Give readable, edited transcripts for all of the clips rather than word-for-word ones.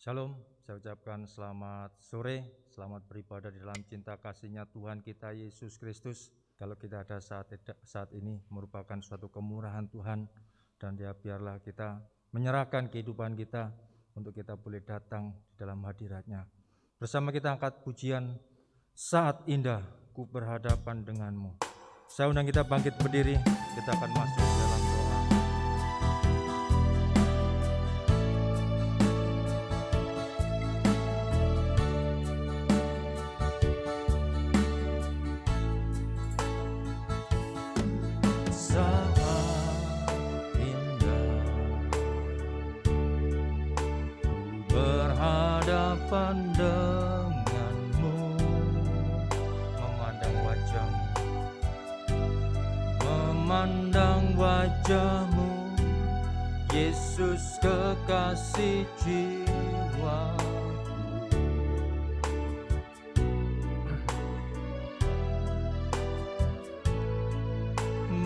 Shalom, saya ucapkan selamat sore, selamat beribadah di dalam cinta kasih-Nya Tuhan kita Yesus Kristus. Kalau kita ada saat ini merupakan suatu kemurahan Tuhan, dan biarlah kita menyerahkan kehidupan kita untuk kita boleh datang di dalam hadirat-Nya. Bersama kita angkat pujian, saat indah ku berhadapan denganmu. Saya undang kita bangkit berdiri, kita akan masuk dalam doa. Denganmu, memandang wajahmu, Yesus kekasih jiwaku.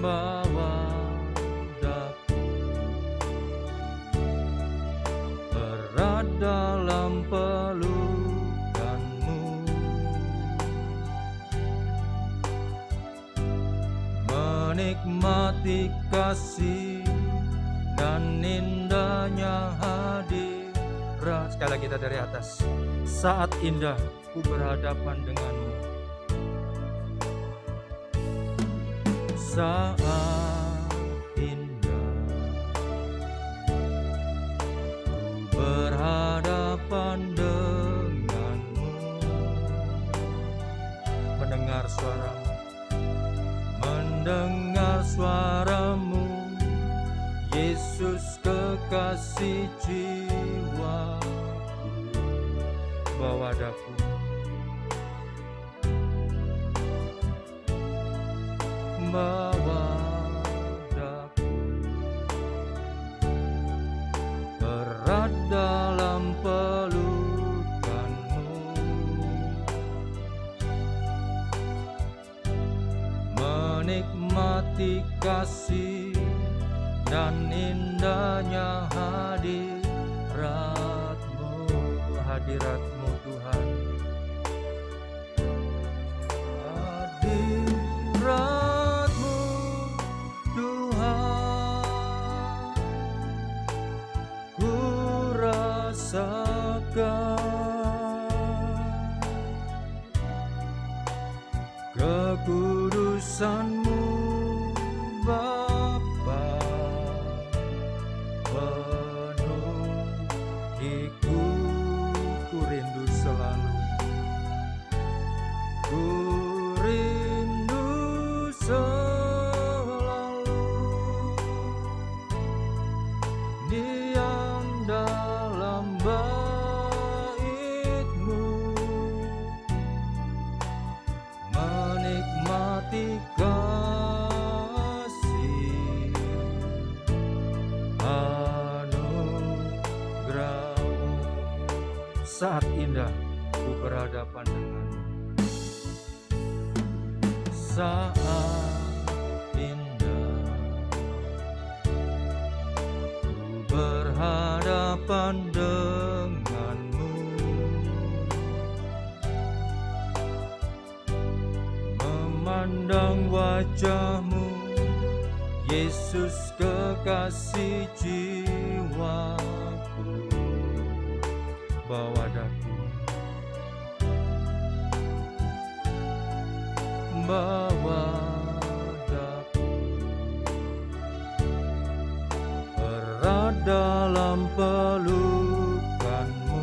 Bawa daku erat dalam pelukanmu, menikmati kasih dan indahnya hadirat. Sekali lagi kita dari atas. Saat indah ku berhadapan denganmu. Saat indah ku berhadapan denganmu, mendengar suaramu, Yesus kekasih jiwaku. Bawa daku erat dalam pelukanmu, menikmati kasih dan indahnya hadiratmu Tuhan. Hadiratmu Tuhan, ku rasakan kekudusan-Mu Bapa, penuhiku, ku rindu selalu, ku rindu selalu diam dalam bait-Mu, menikmati kasih anugerah-Mu. Saat indah ku berhadapan denganmu. Saat indah ku berhadapan denganmu, memandang wajahmu, Yesus kekasih jiwaku. Bawa daku erat dalam pelukanmu,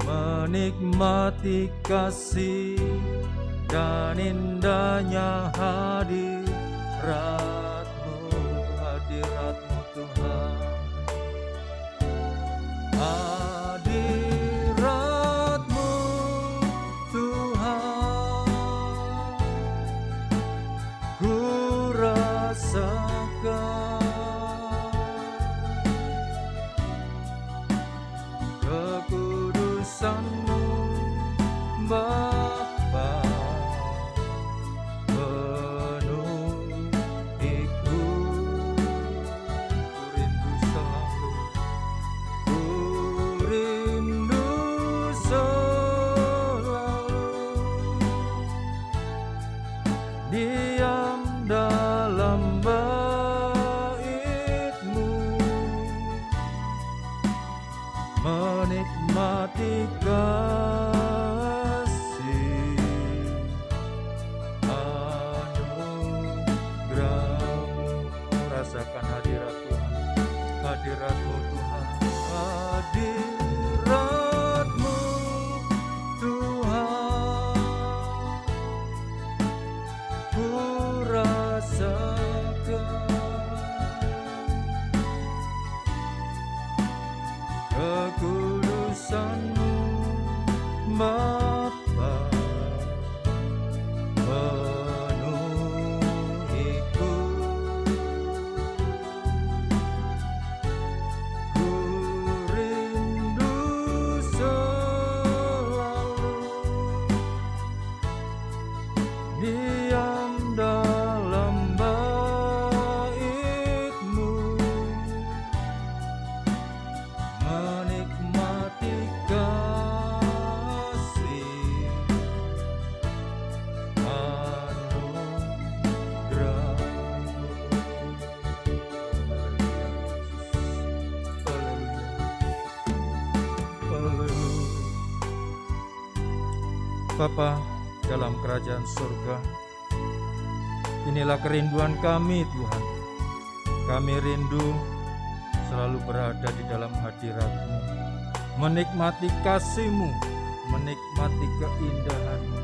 menikmati kasih dan indahnya hadirat-Mu Tuhan. Hadirat-Mu Tuhan, ku rasakan kekudusan-Mu Bapa, penuh diam dalam bait-Mu, menikmati kasih anugerah-Mu. Rasakan hadirat Tuhan, hadirat-Mu Tuhan, hadirat-Mu Tuhan. Ku rasakan kekudusan-Mu Bapa, penuhiku. Ku rindu selalu diam dalam bait-Mu, menikmati kasih anugerah-Mu. Haleluya. Bapa dalam kerajaan surga, inilah kerinduan kami Tuhan. Kami rindu selalu berada di dalam hadirat-Mu, menikmati kasih-Mu, menikmati keindahan-Mu,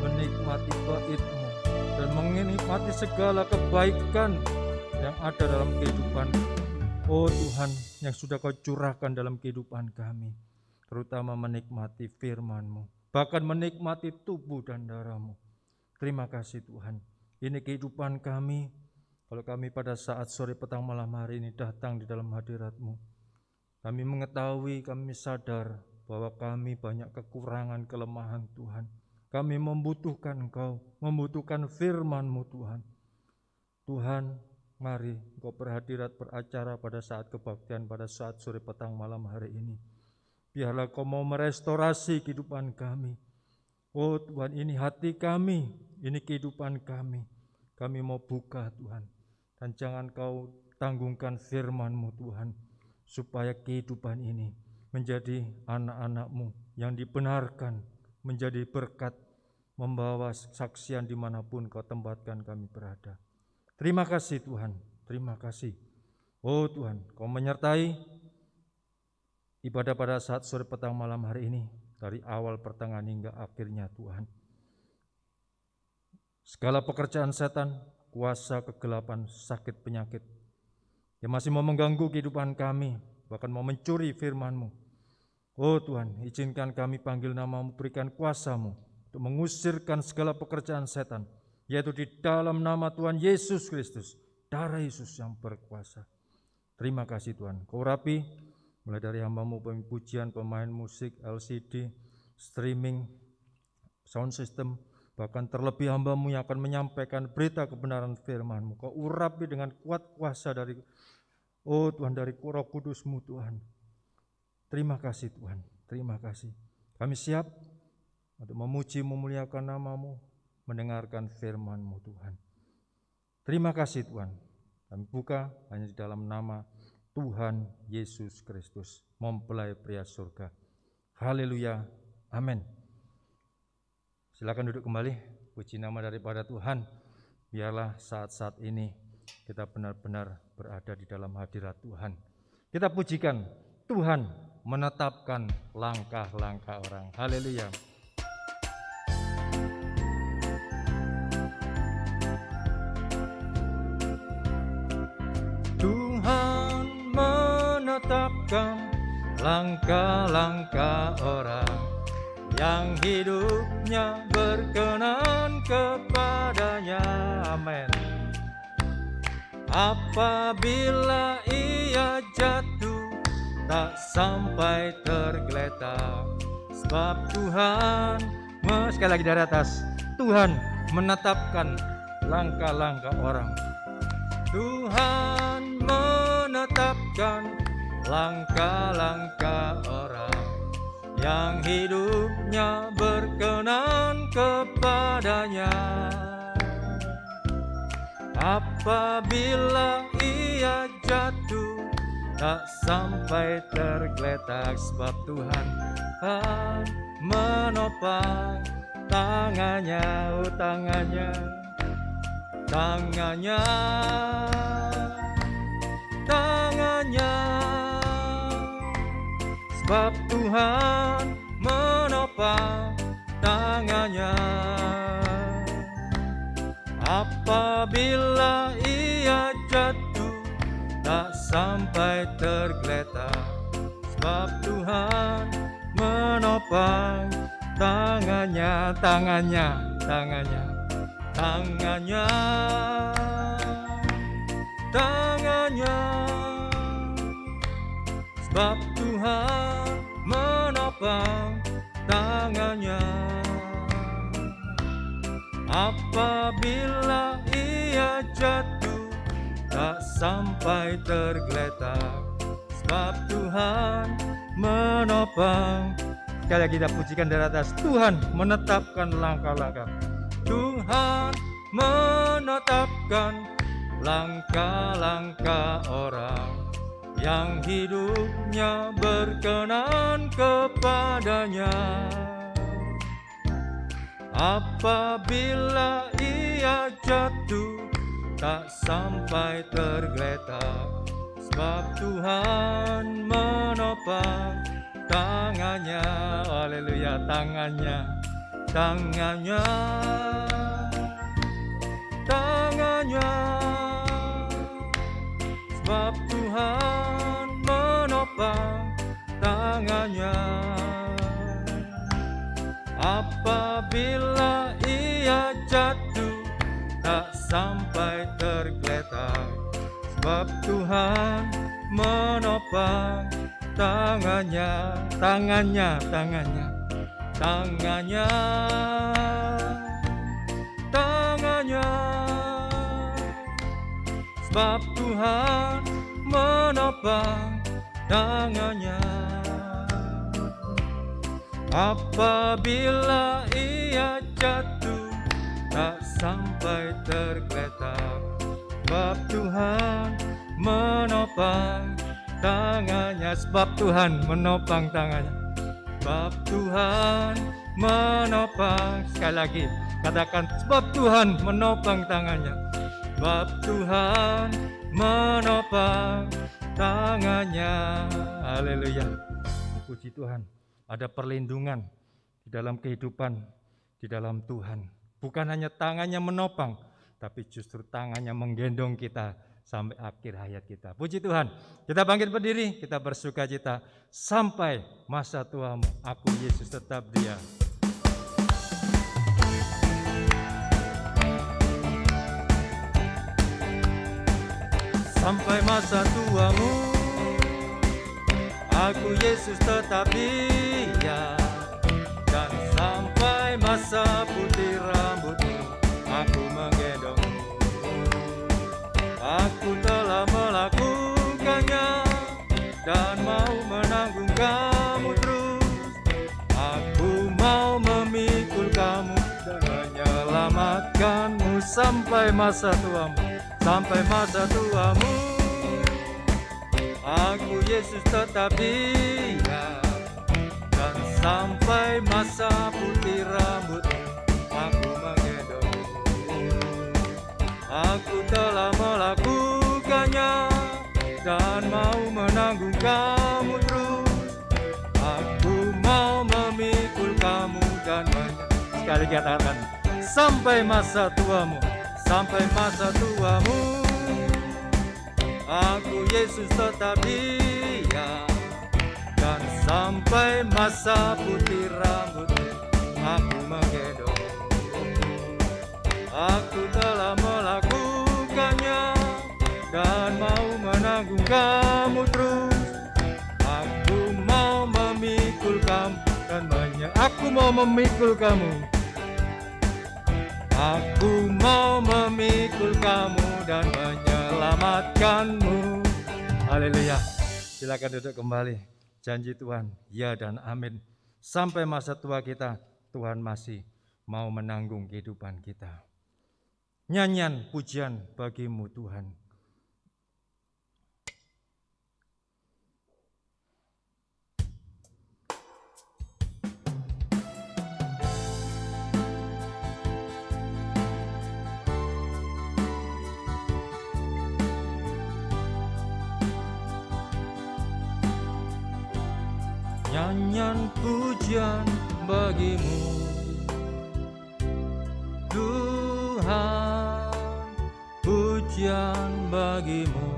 menikmati bait-Mu, dan menikmati segala kebaikan yang ada dalam kehidupan, oh Tuhan, yang sudah Kau curahkan dalam kehidupan kami, terutama menikmati firman-Mu, bahkan menikmati tubuh dan darah-Mu. Terima kasih Tuhan. Ini kehidupan kami. Kalau kami pada saat sore petang malam hari ini datang di dalam hadirat-Mu, kami mengetahui, kami sadar bahwa kami banyak kekurangan, kelemahan Tuhan. Kami membutuhkan Engkau, membutuhkan firman-Mu Tuhan. Tuhan, mari Engkau berhadirat beracara pada saat kebaktian, pada saat sore petang malam hari ini. Biarlah Kau mau merestorasi kehidupan kami. Oh Tuhan, ini hati kami, ini kehidupan kami. Kami mau buka Tuhan. Dan jangan Kau tanggungkan firman-Mu Tuhan, supaya kehidupan ini menjadi anak-anak-Mu yang dibenarkan, menjadi berkat, membawa saksian dimanapun Kau tempatkan kami berada. Terima kasih Tuhan, terima kasih. Oh Tuhan, Kau menyertai ibadah pada saat sore petang malam hari ini, dari awal pertengahan hingga akhirnya Tuhan. Segala pekerjaan setan, kuasa kegelapan, sakit, penyakit yang masih mau mengganggu kehidupan kami, bahkan mau mencuri firman-Mu. Oh Tuhan, izinkan kami panggil nama-Mu, berikan kuasa-Mu untuk mengusirkan segala pekerjaan setan, yaitu di dalam nama Tuhan Yesus Kristus, darah Yesus yang berkuasa. Terima kasih Tuhan. Kau urapi mulai dari hamba-Mu pujian, pemain musik, LCD, streaming, sound system, bahkan terlebih hamba-Mu yang akan menyampaikan berita kebenaran firman-Mu. Kau urapi dengan kuat kuasa dari, oh Tuhan, dari Roh Kudus-Mu Tuhan. Terima kasih Tuhan, terima kasih. Kami siap untuk memuji, memuliakan nama-Mu, mendengarkan firman-Mu Tuhan. Terima kasih Tuhan. Kami buka hanya di dalam nama Tuhan Yesus Kristus, mempelai pria surga. Haleluya, amin. Silakan duduk kembali, puji nama daripada Tuhan. Biarlah saat-saat ini kita benar-benar berada di dalam hadirat Tuhan. Kita pujikan, Tuhan menetapkan langkah-langkah orang. Haleluya. Tuhan menetapkan langkah-langkah orang yang hidupnya berkenan kepadanya. Amin. Apabila ia jatuh, tak sampai tergeletak, sebab Tuhan, sekali lagi dari atas, Tuhan menetapkan langkah-langkah orang. Tuhan menetapkan langkah-langkah orang yang hidupnya berkenan kepadanya. Apabila ia jatuh, tak sampai tergeletak, sebab Tuhan menopang tangannya, oh tangannya, tangannya, tangannya, sebab Tuhan menopang tangannya. Apabila ia jatuh, tak sampai tergeletak, sebab Tuhan menopang tangannya, tangannya, tangannya, tangannya, tangannya, sebab Tuhan menopang tangannya. Apabila ia jatuh, tak sampai tergeletak, sebab Tuhan menopang. Sekali lagi kita pujikan dari atas. Tuhan menetapkan langkah-langkah. Tuhan menetapkan langkah-langkah orang yang hidupnya berkenan kepadanya. Apabila ia jatuh, tak sampai tergeletak, sebab Tuhan menopang tangannya. Haleluya, tangannya, tangannya, tangannya, sebab Tuhan menopang tangannya. Apabila ia jatuh, tak sampai tergeletak, sebab Tuhan menopang tangannya, tangannya, tangannya, tangannya, tangannya, sebab Tuhan menopang tangannya. Apabila ia jatuh, tak sampai tergeletak, sebab Tuhan menopang tangannya. Sebab Tuhan menopang tangannya, sebab Tuhan menopang. Sekali lagi katakan, sebab Tuhan menopang tangannya, sebab Tuhan menopang tangannya. Haleluya, puji Tuhan. Ada perlindungan di dalam kehidupan, di dalam Tuhan. Bukan hanya tangannya menopang, tapi justru tangannya menggendong kita sampai akhir hayat kita. Puji Tuhan. Kita bangkit berdiri, kita bersukacita. Sampai masa tuamu, aku Yesus tetap Dia. Sampai masa tuamu, aku Yesus tetap Dia. Dan sampai masa putih rambutmu, aku menggendongmu. Aku telah melakukannya dan mau menanggung kamu terus. Aku mau memikul kamu dan menyelamatkanmu sampai masa tuamu, sampai masa tuamu. Aku Yesus tetap Dia. Dan sampai masa putih rambutmu, aku menggendongmu. Aku telah melakukannya dan mau menanggung kamu terus. Aku mau memikul kamu dan sekali katakan, sampai masa tuamu, sampai masa tuamu. Aku Yesus tetap Dia. Dan sampai masa putih rambutmu, aku menggendongmu. Aku telah melakukannya dan mau menanggung kamu terus. Aku mau memikul kamu dan aku mau memikul kamu. Aku mau memikul kamu dan menyelamatkanmu. Haleluya. Silakan duduk kembali. Janji Tuhan, ya dan amin. Sampai masa tua kita, Tuhan masih mau menanggung kehidupan kita. Nyanyian pujian bagi-Mu Tuhan. Nyanyian pujian bagi-Mu Tuhan, pujian bagi-Mu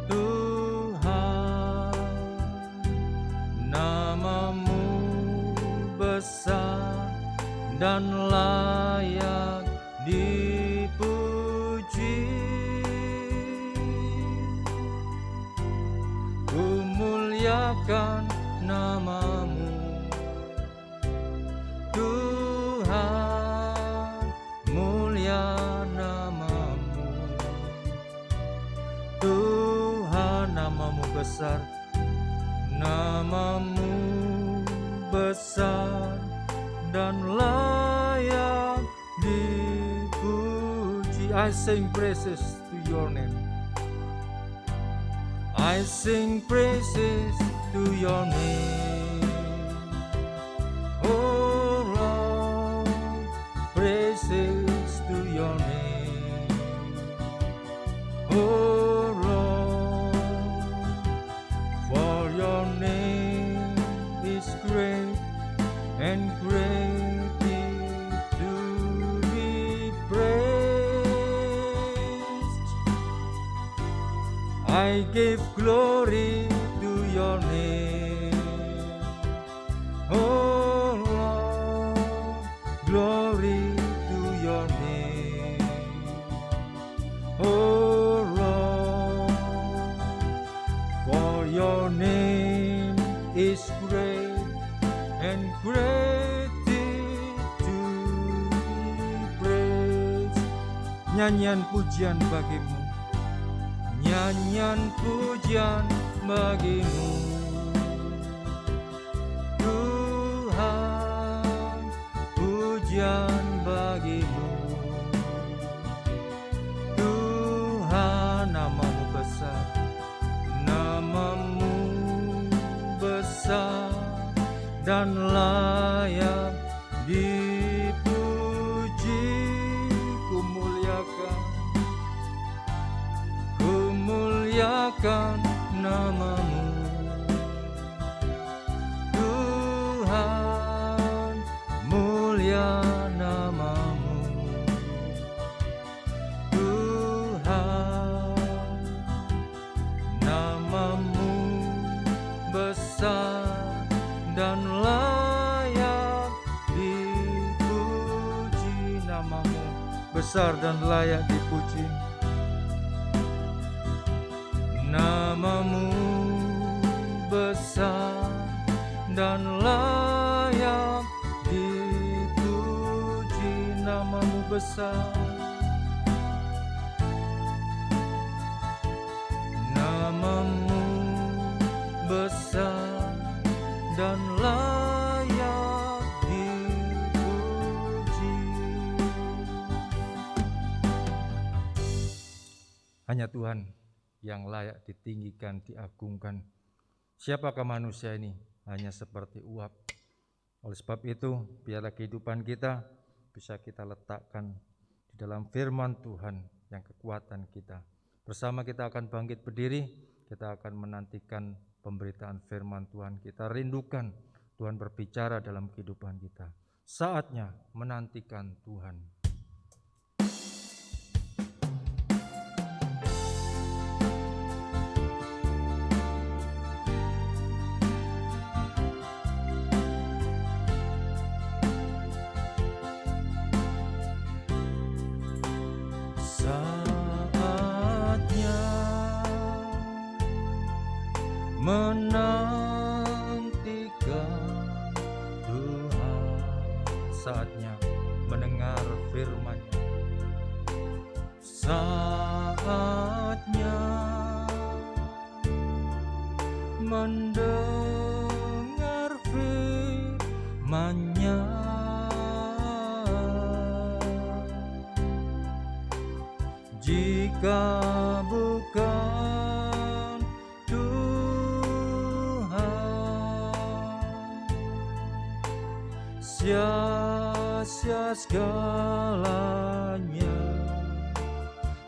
Tuhan, nama-Mu besar dan layak dipuji. Ku muliakan nama-Mu Tuhan, mulia nama-Mu Tuhan, nama-Mu besar, nama-Mu besar dan layak dipuji. I sing praises to your name. I sing praises to your name. Oh Lord, praises to your name. Oh Lord, for your name is great and greatly to be praised. I give glory to your name. Oh Lord, glory to your name. Oh Lord, for your name is great and greatly to be praised. Nyanyian pujian bagi-Mu, nyanyian pujian bagi-Mu Tuhan, pujian bagi-Mu Tuhan, nama-Mu besar, nama-Mu besar dan layak dipuji. Ku muliakan nama-Mu Tuhan, mulia nama-Mu Tuhan, nama-Mu besar dan layak dipuji. Nama-Mu besar dan layak dipuji. Nama-Mu besar dan layak dipuji. Nama-Mu besar, nama-Mu besar dan layak dipuji. Hanya Tuhan yang layak ditinggikan, diagungkan. Siapakah manusia ini? Hanya seperti uap. Oleh sebab itu, biarlah kehidupan kita bisa kita letakkan di dalam firman Tuhan yang kekuatan kita. Bersama kita akan bangkit berdiri, kita akan menantikan pemberitaan firman Tuhan. Kita rindukan Tuhan berbicara dalam kehidupan kita. Saatnya menantikan Tuhan. Menantikan Tuhan, saatnya mendengar firman-Nya, saatnya mendengar firman-Nya. Jika bukan Tuhan, sia-sia segalanya.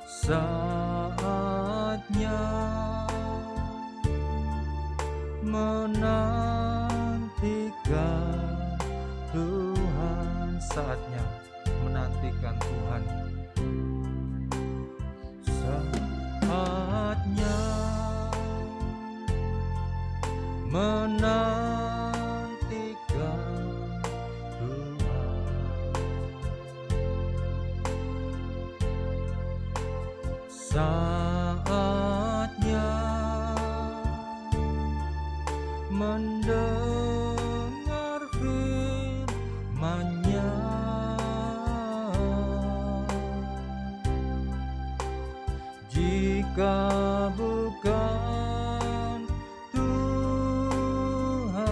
Saatnya menantikan Tuhan, saatnya menantikan Tuhan, saatnya menantikan Tuhan, saatnya mendengar firman-Nya. Jika bukan Tuhan,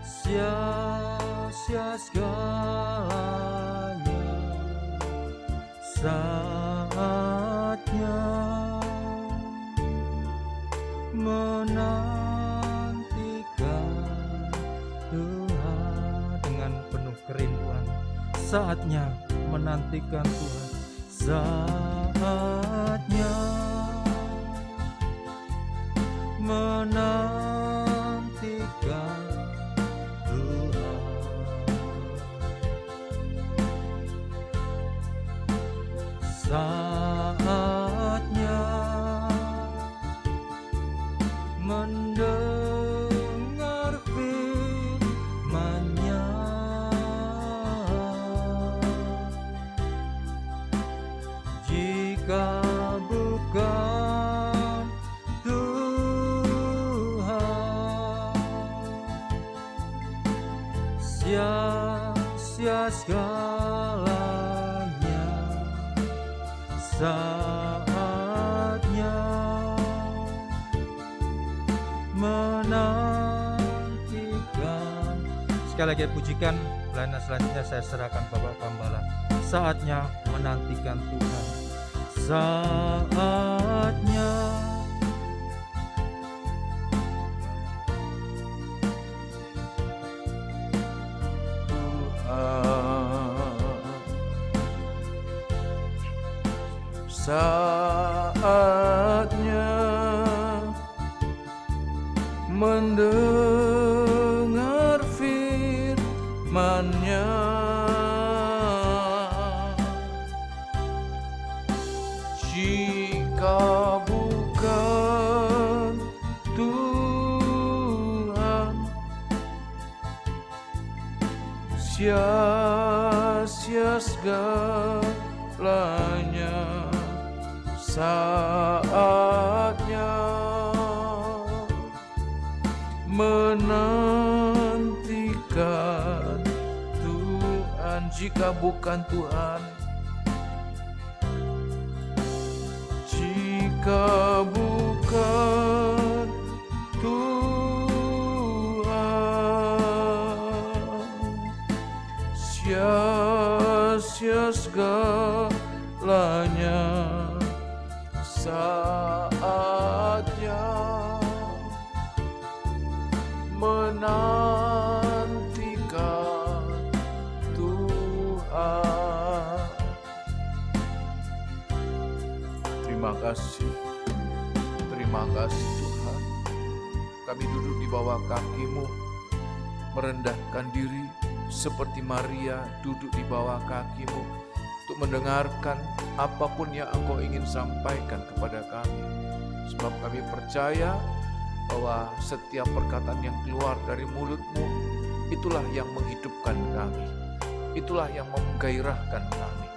sia-sia segalanya. Saatnya menantikan Tuhan dengan penuh kerinduan. Saatnya menantikan Tuhan, saatnya menantikan Tuhan, saatnya mendengar firman-Nya. Jika bukan Tuhan, sia-sia segalanya. Saatnya menantikan. Sekali lagi pujikan, pelayanan selanjutnya saya serahkan Bapak Gembala. Saatnya menantikan Tuhan, saatnya saatnya mendengar firman-Nya. Jika bukan Tuhan, sia-sia segalanya. Saatnya menantikan Tuhan. Jika bukan Tuhan, jika bukan Tuhan, sia-sia segalanya. Saatnya menantikan Tuhan. Terima kasih Tuhan. Kami duduk di bawah kaki-Mu, merendahkan diri seperti Maria duduk di bawah kaki-Mu untuk mendengarkan apapun yang Engkau ingin sampaikan kepada kami. Sebab kami percaya bahwa setiap perkataan yang keluar dari mulut-Mu, itulah yang menghidupkan kami, itulah yang menggairahkan kami,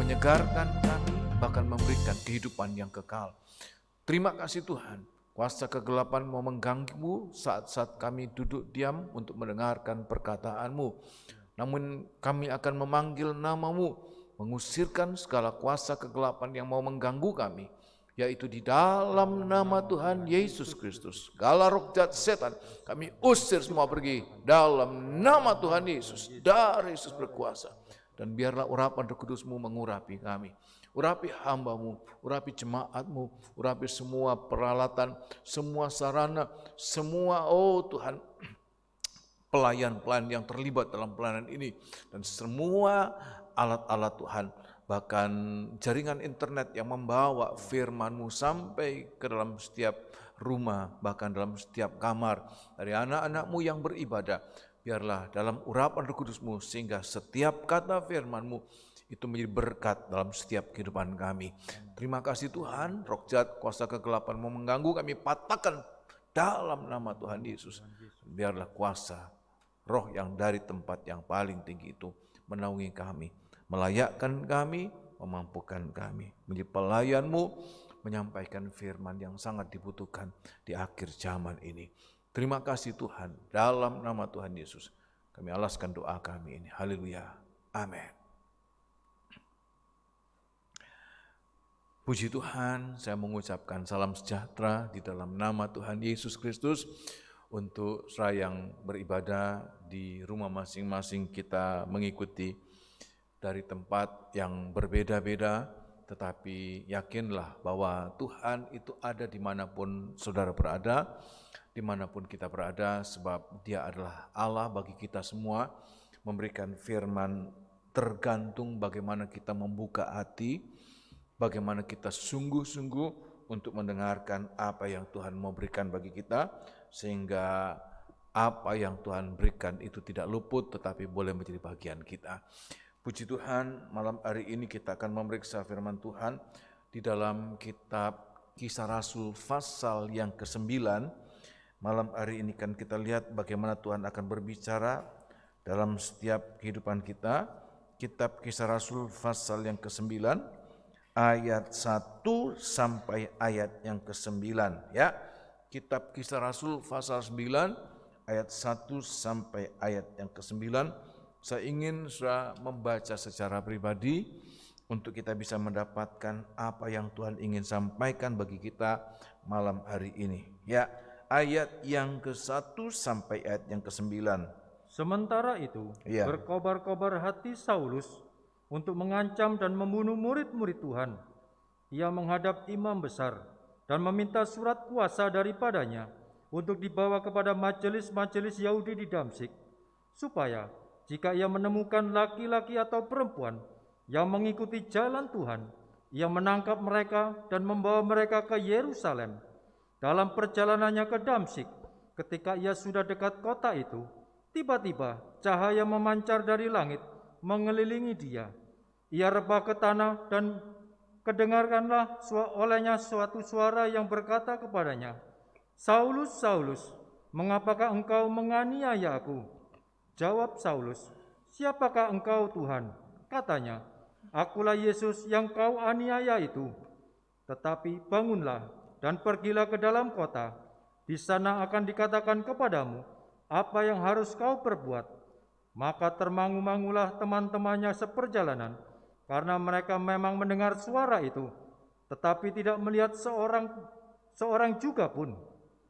menyegarkan kami, bahkan memberikan kehidupan yang kekal. Terima kasih Tuhan, kuasa kegelapan mau mengganggu saat-saat kami duduk diam untuk mendengarkan perkataan-Mu. Namun kami akan memanggil nama-Mu, mengusirkan segala kuasa kegelapan yang mau mengganggu kami, yaitu di dalam nama Tuhan Yesus Kristus. Segala roh jahat setan kami usir semua pergi dalam nama Tuhan Yesus. Darah Yesus berkuasa, Dan biarlah urapan Roh Kudus-Mu mengurapi kami. Urapi hamba-Mu, urapi jemaat-Mu, urapi semua peralatan, semua sarana, semua Tuhan, pelayan-pelayan yang terlibat dalam pelayanan ini. Dan semua alat-alat Tuhan, bahkan jaringan internet yang membawa firman-Mu sampai ke dalam setiap rumah, bahkan dalam setiap kamar dari anak-anak-Mu yang beribadah. Biarlah dalam urapan Roh Kudus-Mu sehingga setiap kata firman-Mu itu menjadi berkat dalam setiap kehidupan kami. Terima kasih Tuhan, roh jahat, kuasa kegelapan mau mengganggu kami, patahkan dalam nama Tuhan Yesus. Biarlah kuasa roh yang dari tempat yang paling tinggi itu menaungi kami, melayakkan kami, memampukan kami menjadi pelayan-Mu, menyampaikan firman yang sangat dibutuhkan di akhir zaman ini. Terima kasih Tuhan, dalam nama Tuhan Yesus kami alaskan doa kami ini. Haleluya, amin. Puji Tuhan, saya mengucapkan salam sejahtera di dalam nama Tuhan Yesus Kristus untuk saudara yang beribadah di rumah masing-masing. Kita mengikuti dari tempat yang berbeda-beda, tetapi yakinlah bahwa Tuhan itu ada dimanapun saudara berada, dimanapun kita berada, sebab Dia adalah Allah bagi kita semua, memberikan firman tergantung bagaimana kita membuka hati, bagaimana kita sungguh-sungguh untuk mendengarkan apa yang Tuhan mau berikan bagi kita, sehingga apa yang Tuhan berikan itu tidak luput tetapi boleh menjadi bagian kita. Puji Tuhan, malam hari ini kita akan memeriksa firman Tuhan di dalam kitab Kisah Rasul pasal yang ke-9. Malam hari ini kan kita lihat bagaimana Tuhan akan berbicara dalam setiap kehidupan kita. Kitab Kisah Rasul pasal yang ke-9 ayat 1 sampai ayat yang ke-9 ya. Kitab Kisah Rasul pasal 9 ayat 1 sampai ayat yang ke-9. Saya ingin sudah membaca secara pribadi untuk kita bisa mendapatkan apa yang Tuhan ingin sampaikan bagi kita malam hari ini ya. Ayat yang ke-1 sampai ayat yang ke-9. Sementara itu, berkobar-kobar hati Saulus untuk mengancam dan membunuh murid-murid Tuhan. Ia menghadap imam besar dan meminta surat kuasa daripadanya untuk dibawa kepada majelis-majelis Yahudi di Damsyik, supaya jika ia menemukan laki-laki atau perempuan yang mengikuti jalan Tuhan, ia menangkap mereka dan membawa mereka ke Yerusalem. Dalam perjalanannya ke Damsyik, ketika ia sudah dekat kota itu, tiba-tiba cahaya memancar dari langit mengelilingi dia. Ia rebah ke tanah dan kedengarkanlah olehnya suatu suara yang berkata kepadanya, "Saulus, Saulus, mengapakah engkau menganiaya aku?" Jawab Saulus, "Siapakah engkau Tuhan?" Katanya, "Akulah Yesus yang kau aniaya itu. Tetapi bangunlah dan pergilah ke dalam kota. Di sana akan dikatakan kepadamu apa yang harus kau perbuat." Maka termangu-mangulah teman-temannya seperjalanan, karena mereka memang mendengar suara itu, tetapi tidak melihat seorang juga pun.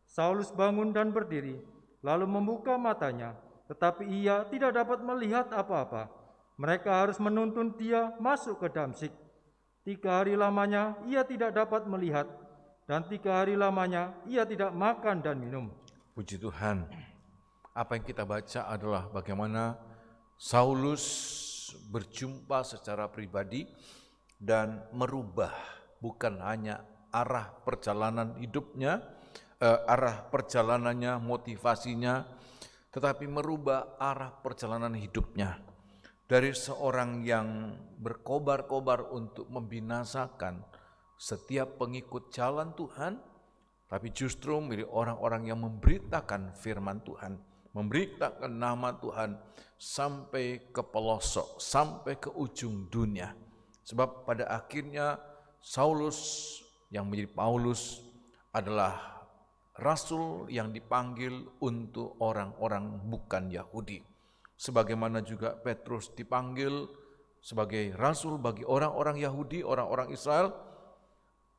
Saulus bangun dan berdiri, lalu membuka matanya, tetapi ia tidak dapat melihat apa-apa. Mereka harus menuntun dia masuk ke Damsyik. 3 hari lamanya ia tidak dapat melihat, dan 3 hari lamanya ia tidak makan dan minum. Puji Tuhan. Apa yang kita baca adalah bagaimana Saulus berjumpa secara pribadi dan merubah bukan hanya arah perjalanan hidupnya, arah perjalanannya, motivasinya, tetapi merubah arah perjalanan hidupnya. Dari seorang yang berkobar-kobar untuk membinasakan setiap pengikut jalan Tuhan, tapi justru menjadi orang-orang yang memberitakan firman Tuhan, memberitakan nama Tuhan sampai ke pelosok, sampai ke ujung dunia. Sebab pada akhirnya Saulus yang menjadi Paulus adalah rasul yang dipanggil untuk orang-orang bukan Yahudi. Sebagaimana juga Petrus dipanggil sebagai rasul bagi orang-orang Yahudi, orang-orang Israel,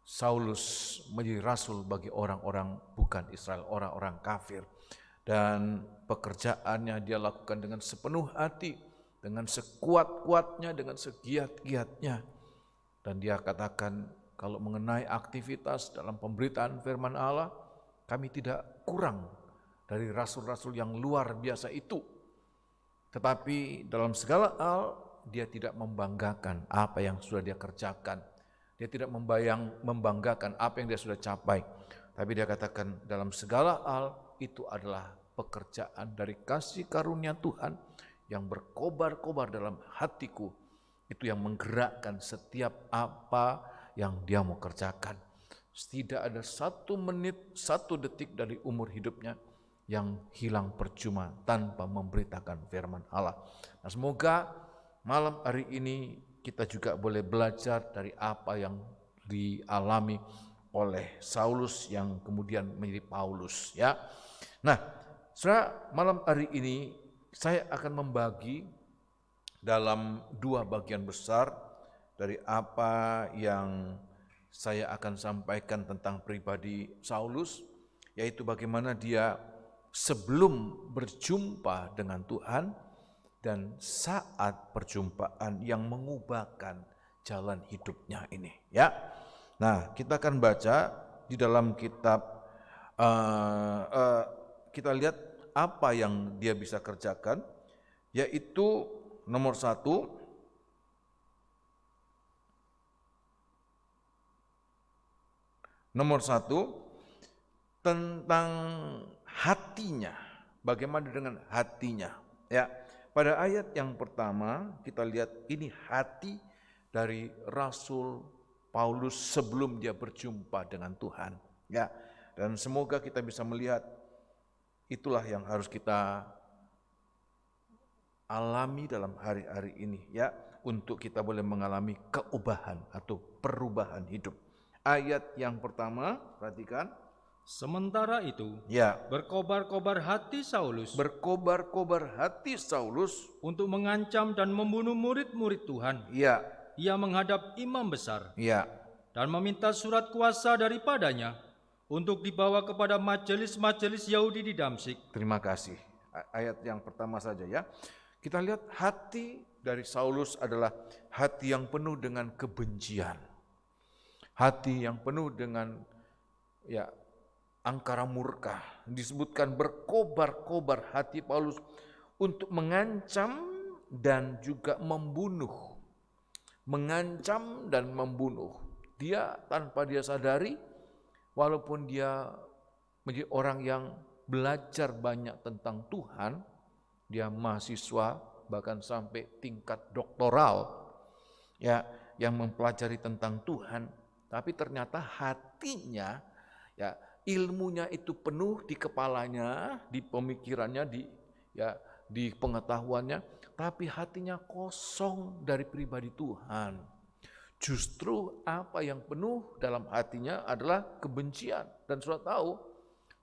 Saulus menjadi rasul bagi orang-orang bukan Israel, orang-orang kafir. Dan pekerjaannya dia lakukan dengan sepenuh hati, dengan sekuat-kuatnya, dengan segiat-giatnya. Dan dia katakan, kalau mengenai aktivitas dalam pemberitaan firman Allah, kami tidak kurang dari rasul-rasul yang luar biasa itu. Tetapi dalam segala hal, dia tidak membanggakan apa yang sudah dia kerjakan. Dia tidak membanggakan apa yang dia sudah capai. Tapi dia katakan, dalam segala hal, itu adalah pekerjaan dari kasih karunia Tuhan yang berkobar-kobar dalam hatiku. Itu yang menggerakkan setiap apa yang dia mau kerjakan. Tidak ada 1 menit, 1 detik dari umur hidupnya yang hilang percuma tanpa memberitakan firman Allah. Nah, semoga malam hari ini kita juga boleh belajar dari apa yang dialami oleh Saulus yang kemudian menjadi Paulus, ya. Nah, saudara, malam hari ini saya akan membagi dalam 2 bagian besar dari apa yang saya akan sampaikan tentang pribadi Saulus, yaitu bagaimana dia sebelum berjumpa dengan Tuhan dan saat perjumpaan yang mengubahkan jalan hidupnya ini, ya. Nah, kita akan baca di dalam kitab, kita lihat apa yang dia bisa kerjakan, yaitu nomor 1, tentang hatinya. Bagaimana dengan hatinya? Ya, pada ayat yang pertama kita lihat ini hati dari Rasul Paulus sebelum dia berjumpa dengan Tuhan. Ya, dan semoga kita bisa melihat itulah yang harus kita alami dalam hari-hari ini, ya, untuk kita boleh mengalami keubahan atau perubahan hidup. Ayat yang pertama, perhatikan. Sementara itu, Ya, berkobar-kobar hati Saulus untuk mengancam dan membunuh murid-murid Tuhan. Ya, Ia menghadap imam besar ya, dan meminta surat kuasa daripadanya untuk dibawa kepada majelis-majelis Yahudi di Damsyik. terima kasih. Ayat yang pertama saja, ya. Kita lihat hati dari Saulus adalah hati yang penuh dengan kebencian. Hati yang penuh dengan, ya, angkara murka. Disebutkan berkobar-kobar hati Paulus untuk mengancam dan juga membunuh. Mengancam dan membunuh. Dia tanpa dia sadari, walaupun dia menjadi orang yang belajar banyak tentang Tuhan, dia mahasiswa bahkan sampai tingkat doktoral, ya, yang mempelajari tentang Tuhan, tapi ternyata hatinya, ya, ilmunya itu penuh di kepalanya, di pemikirannya, di pengetahuannya, tapi hatinya kosong dari pribadi Tuhan. Justru apa yang penuh dalam hatinya adalah kebencian. Dan sudah tahu,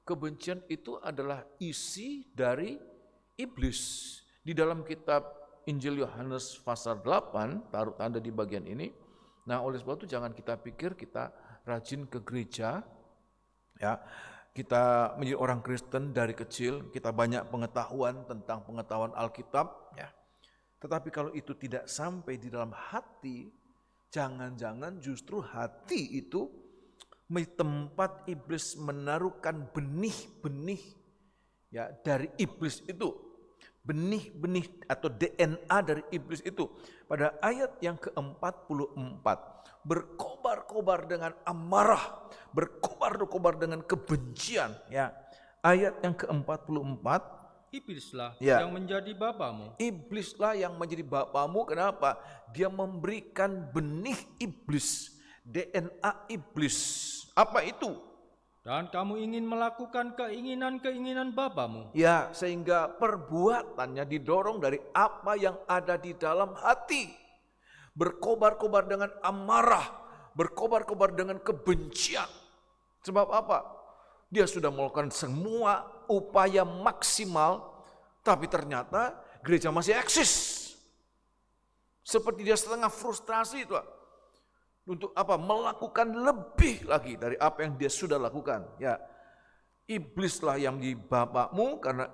kebencian itu adalah isi dari iblis. Di dalam kitab Injil Yohanes pasal 8, taruh tanda di bagian ini. Nah, oleh sebab itu jangan kita pikir kita rajin ke gereja, ya, kita menjadi orang Kristen dari kecil, kita banyak pengetahuan tentang pengetahuan Alkitab, ya. Tetapi kalau itu tidak sampai di dalam hati, jangan-jangan justru hati itu tempat iblis menaruhkan benih-benih, ya, dari iblis itu. Benih-benih atau DNA dari iblis itu. Pada ayat yang ke-44, berkobar-kobar dengan amarah, berkobar-kobar dengan kebencian, ya. Ayat yang ke-44, Iblislah, ya, yang menjadi bapamu. Iblislah yang menjadi bapamu. Kenapa? Dia memberikan benih iblis, DNA iblis. Apa itu? Dan kamu ingin melakukan keinginan-keinginan bapamu. Ya, sehingga perbuatannya didorong dari apa yang ada di dalam hati. Berkobar-kobar dengan amarah, berkobar-kobar dengan kebencian. Sebab apa? Dia sudah melakukan semua upaya maksimal, tapi ternyata gereja masih eksis. Seperti dia setengah frustrasi itu. Untuk apa? Melakukan lebih lagi dari apa yang dia sudah lakukan. Ya, Iblislah yang di bapakmu karena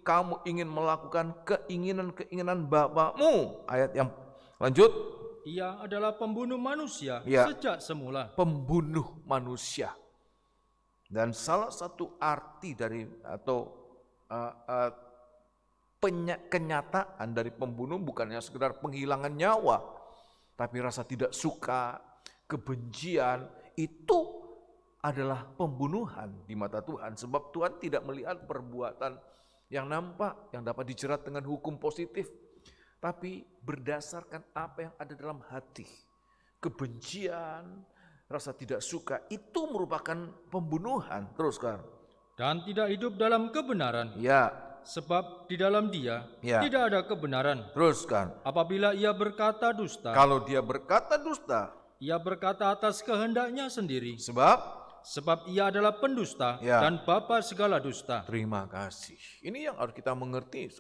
kamu ingin melakukan keinginan-keinginan bapakmu. Ayat yang lanjut. Ia adalah pembunuh manusia Ya. sejak semula. Pembunuh manusia. Dan salah satu arti dari atau kenyataan dari pembunuh bukannya sekedar penghilangan nyawa, tapi rasa tidak suka, kebencian, itu adalah pembunuhan di mata Tuhan. Sebab Tuhan tidak melihat perbuatan yang nampak, yang dapat dijerat dengan hukum positif, tapi berdasarkan apa yang ada dalam hati. Kebencian, rasa tidak suka, itu merupakan pembunuhan. Teruskan. Dan tidak hidup dalam kebenaran. Ya. Sebab di dalam dia tidak ada kebenaran. Teruskan. Apabila ia berkata dusta, Kalau dia berkata dusta, ia berkata atas kehendaknya sendiri. Sebab ia adalah pendusta dan bapa segala dusta. Terima kasih. Ini yang harus kita mengerti.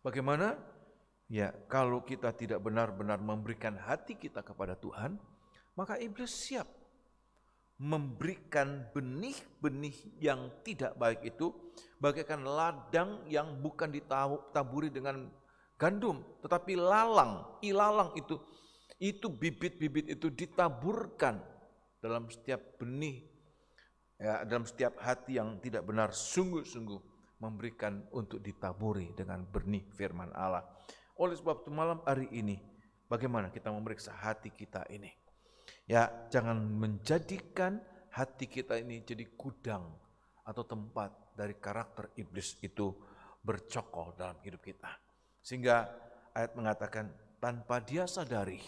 Bagaimana? Ya, kalau kita tidak benar-benar memberikan hati kita kepada Tuhan, maka iblis siap memberikan benih-benih yang tidak baik itu bagaikan ladang yang bukan ditaburi dengan gandum, tetapi ilalang itu bibit-bibit itu ditaburkan dalam setiap benih, ya, dalam setiap hati yang tidak benar, sungguh-sungguh memberikan untuk ditaburi dengan benih firman Allah. Oleh sebab itu malam hari ini, bagaimana kita memeriksa hati kita ini? Ya, jangan menjadikan hati kita ini jadi gudang atau tempat dari karakter iblis itu bercokol dalam hidup kita. Sehingga ayat mengatakan tanpa dia sadari,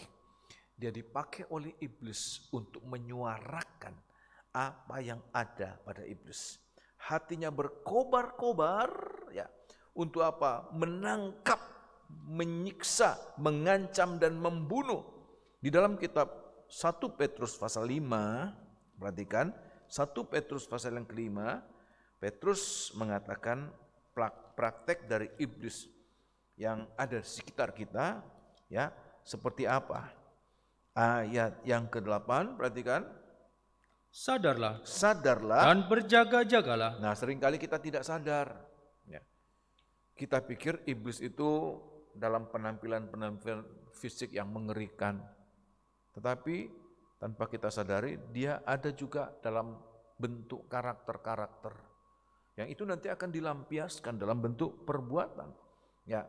dia dipakai oleh iblis untuk menyuarakan apa yang ada pada iblis. Hatinya berkobar-kobar, ya, untuk apa? Menangkap, menyiksa, mengancam dan membunuh. Di dalam kitab 1 Petrus pasal 5, perhatikan 1 Petrus pasal yang kelima, Petrus mengatakan praktek dari iblis yang ada di sekitar kita, ya, seperti apa? Ayat yang ke-8, perhatikan. Sadarlah dan berjaga-jagalah. Nah, seringkali kita tidak sadar. Ya. Kita pikir iblis itu dalam penampilan fisik yang mengerikan. Tetapi tanpa kita sadari, dia ada juga dalam bentuk karakter-karakter. Yang itu nanti akan dilampiaskan dalam bentuk perbuatan. Ya,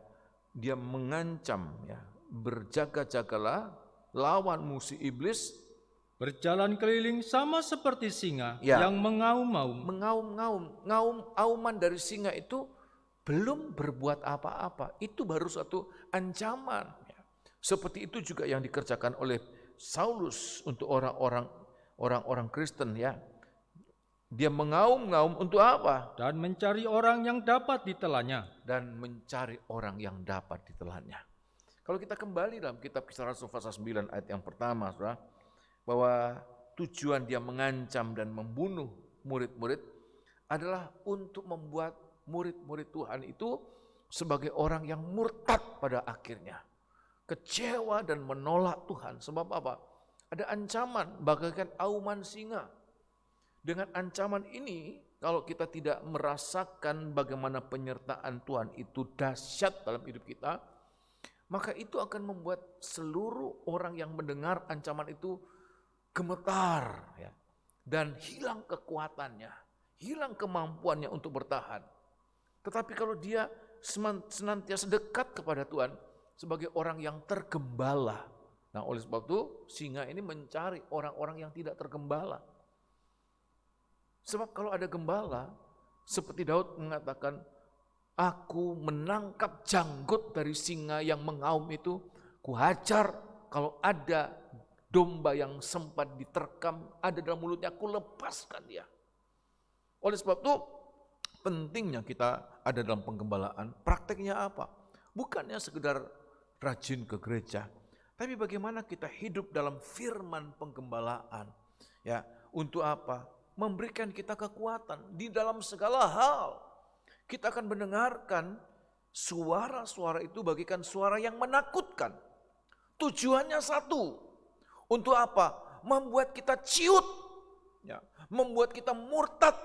dia mengancam, ya, berjaga-jagalah, lawan musuh iblis. Berjalan keliling sama seperti singa, ya, yang mengaum-ngaum. Auman dari singa itu belum berbuat apa-apa. Itu baru suatu ancaman. Ya. Seperti itu juga yang dikerjakan oleh Saulus untuk orang-orang Kristen, ya. Dia mengaum-ngaum untuk apa? Dan mencari orang yang dapat ditelannya. Kalau kita kembali dalam kitab Kisah Rasul pasal 9 ayat yang pertama, Saudara, bahwa tujuan dia mengancam dan membunuh murid-murid adalah untuk membuat murid-murid Tuhan itu sebagai orang yang murtad pada akhirnya. Kecewa dan menolak Tuhan. Sebab apa? Ada ancaman bagaikan auman singa. Dengan ancaman ini, kalau kita tidak merasakan bagaimana penyertaan Tuhan itu dahsyat dalam hidup kita, maka itu akan membuat seluruh orang yang mendengar ancaman itu gemetar, ya, dan hilang kekuatannya, hilang kemampuannya untuk bertahan. Tetapi kalau dia senantiasa dekat kepada Tuhan sebagai orang yang tergembala, nah oleh sebab itu singa ini mencari orang-orang yang tidak tergembala. Sebab kalau ada gembala, seperti Daud mengatakan, aku menangkap janggut dari singa yang mengaum itu, kuhajar. Kalau ada domba yang sempat diterkam, ada dalam mulutnya, aku lepaskan dia. Oleh sebab itu, pentingnya kita ada dalam penggembalaan. Prakteknya apa? Bukannya sekedar rajin ke gereja, tapi bagaimana kita hidup dalam firman penggembalaan. Ya, untuk apa? Memberikan kita kekuatan di dalam segala hal. Kita akan mendengarkan suara-suara itu bagaikan suara yang menakutkan. Tujuannya satu. Untuk apa? Membuat kita ciut. Ya, membuat kita murtad.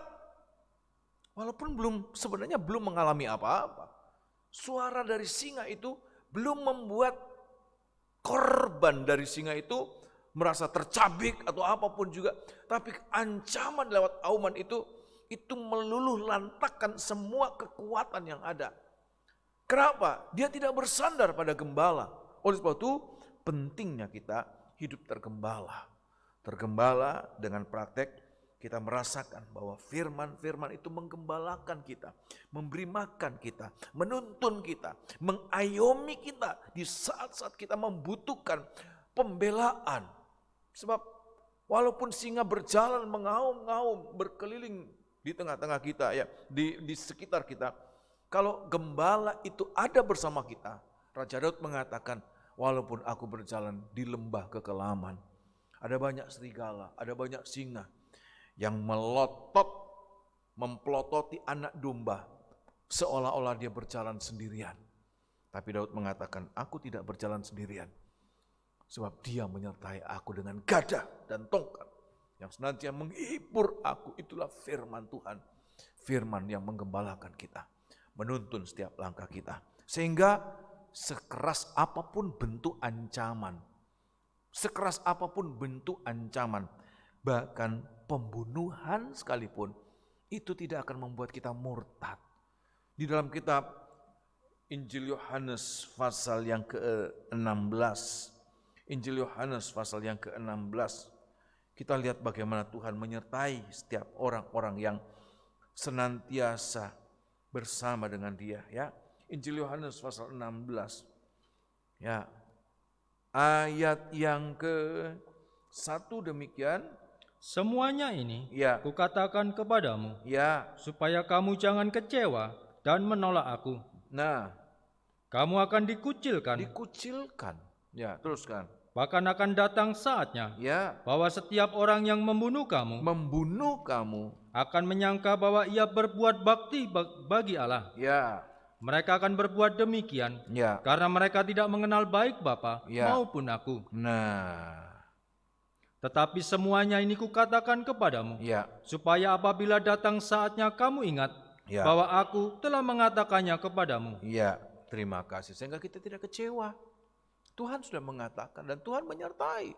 Walaupun sebenarnya belum mengalami apa-apa. Suara dari singa itu belum membuat korban dari singa itu merasa tercabik atau apapun juga. Tapi ancaman lewat auman itu meluluh lantakkan semua kekuatan yang ada. Kenapa? Dia tidak bersandar pada gembala. Oleh sebab itu pentingnya kita hidup tergembala. Tergembala dengan praktek kita merasakan bahwa firman-firman itu menggembalakan kita, memberi makan kita, menuntun kita, mengayomi kita di saat-saat kita membutuhkan pembelaan. Sebab walaupun singa berjalan mengaum-ngaum berkeliling di tengah-tengah kita, ya, di sekitar kita, kalau gembala itu ada bersama kita, Raja Daud mengatakan, walaupun aku berjalan di lembah kekelaman, ada banyak serigala, ada banyak singa yang mempelototi anak domba, seolah-olah dia berjalan sendirian. Tapi Daud mengatakan, aku tidak berjalan sendirian, sebab dia menyertai aku dengan gada dan tongkat, yang senantiasa menghibur aku. Itulah firman Tuhan, firman yang menggembalakan kita, menuntun setiap langkah kita. Sehingga sekeras apapun bentuk ancaman, bahkan pembunuhan sekalipun, itu tidak akan membuat kita murtad. Di dalam kitab Injil Yohanes pasal yang ke-16, Injil Yohanes pasal yang ke-16, kita lihat bagaimana Tuhan menyertai setiap orang-orang yang senantiasa bersama dengan Dia, ya. Injil Yohanes pasal 16, ya, ayat yang ke-1 demikian. Semuanya ini Ya. kukatakan kepadamu, Ya. supaya kamu jangan kecewa dan menolak aku. Nah, Kamu akan dikucilkan. Ya, teruskan. Bahkan akan datang saatnya, Ya, bahwa setiap orang yang membunuh kamu akan menyangka bahwa ia berbuat bakti bagi Allah. Ya. Mereka akan berbuat demikian, Ya. karena mereka tidak mengenal baik Bapa Ya. maupun aku. Nah. Tetapi semuanya ini kukatakan kepadamu, Ya. supaya apabila datang saatnya kamu ingat, Ya. bahwa aku telah mengatakannya kepadamu. Ya, terima kasih. Sehingga kita tidak kecewa. Tuhan sudah mengatakan dan Tuhan menyertai.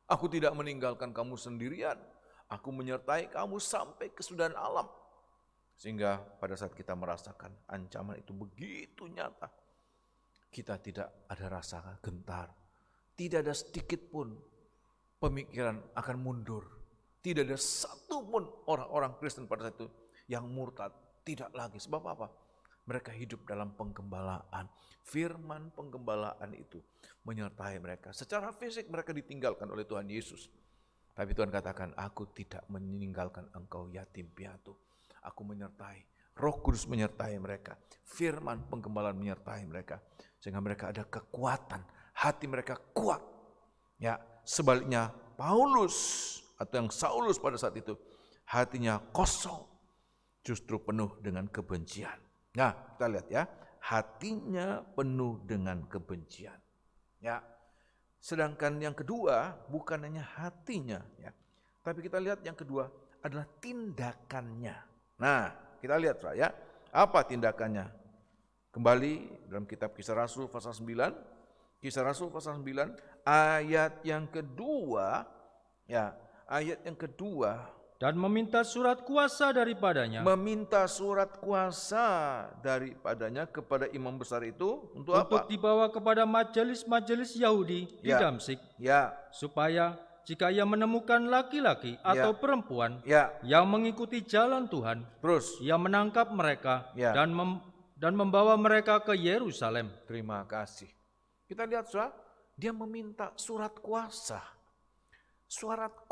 Aku tidak meninggalkan kamu sendirian. Aku menyertai kamu sampai kesudahan alam. Sehingga pada saat kita merasakan ancaman itu begitu nyata, kita tidak ada rasa gentar. Tidak ada sedikit pun pemikiran akan mundur. Tidak ada satu pun orang-orang Kristen pada saat itu yang murtad. Tidak lagi. Sebab apa? Mereka hidup dalam penggembalaan. Firman penggembalaan itu menyertai mereka. Secara fisik mereka ditinggalkan oleh Tuhan Yesus. Tapi Tuhan katakan, aku tidak meninggalkan engkau yatim piatu. Aku menyertai. Roh Kudus menyertai mereka. Firman penggembalaan menyertai mereka. Sehingga mereka ada kekuatan. Hati mereka kuat. Ya, sebaliknya Paulus atau yang Saulus pada saat itu hatinya kosong, justru penuh dengan kebencian. Nah, kita lihat ya, hatinya penuh dengan kebencian. Ya, sedangkan yang kedua bukan hanya hatinya, ya, tapi kita lihat yang kedua adalah tindakannya. Nah, kita lihat ya, apa tindakannya? Kembali dalam kitab Kisah Rasul pasal 9, Kisah Rasul pasal 9 ayat yang kedua, ya, ayat yang kedua. Dan meminta surat kuasa daripadanya. Meminta surat kuasa daripadanya kepada imam besar itu untuk apa? Untuk dibawa kepada majelis-majelis Yahudi di Damsyik. Ya. Supaya jika ia menemukan laki-laki atau perempuan yang mengikuti jalan Tuhan, terus ia menangkap mereka dan membawa mereka ke Yerusalem. Terima kasih. Kita lihat, saudara, dia meminta surat kuasa. Surat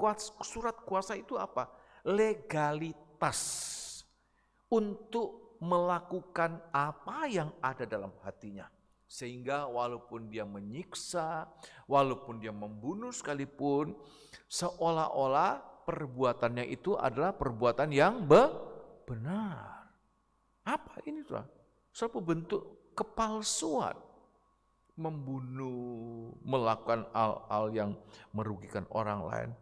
kuasa itu apa? Legalitas untuk melakukan apa yang ada dalam hatinya. Sehingga walaupun dia menyiksa, walaupun dia membunuh sekalipun, seolah-olah perbuatannya itu adalah perbuatan yang benar. Apa ini, saudara? Suatu bentuk kepalsuan. Membunuh, melakukan hal-hal yang merugikan orang lain.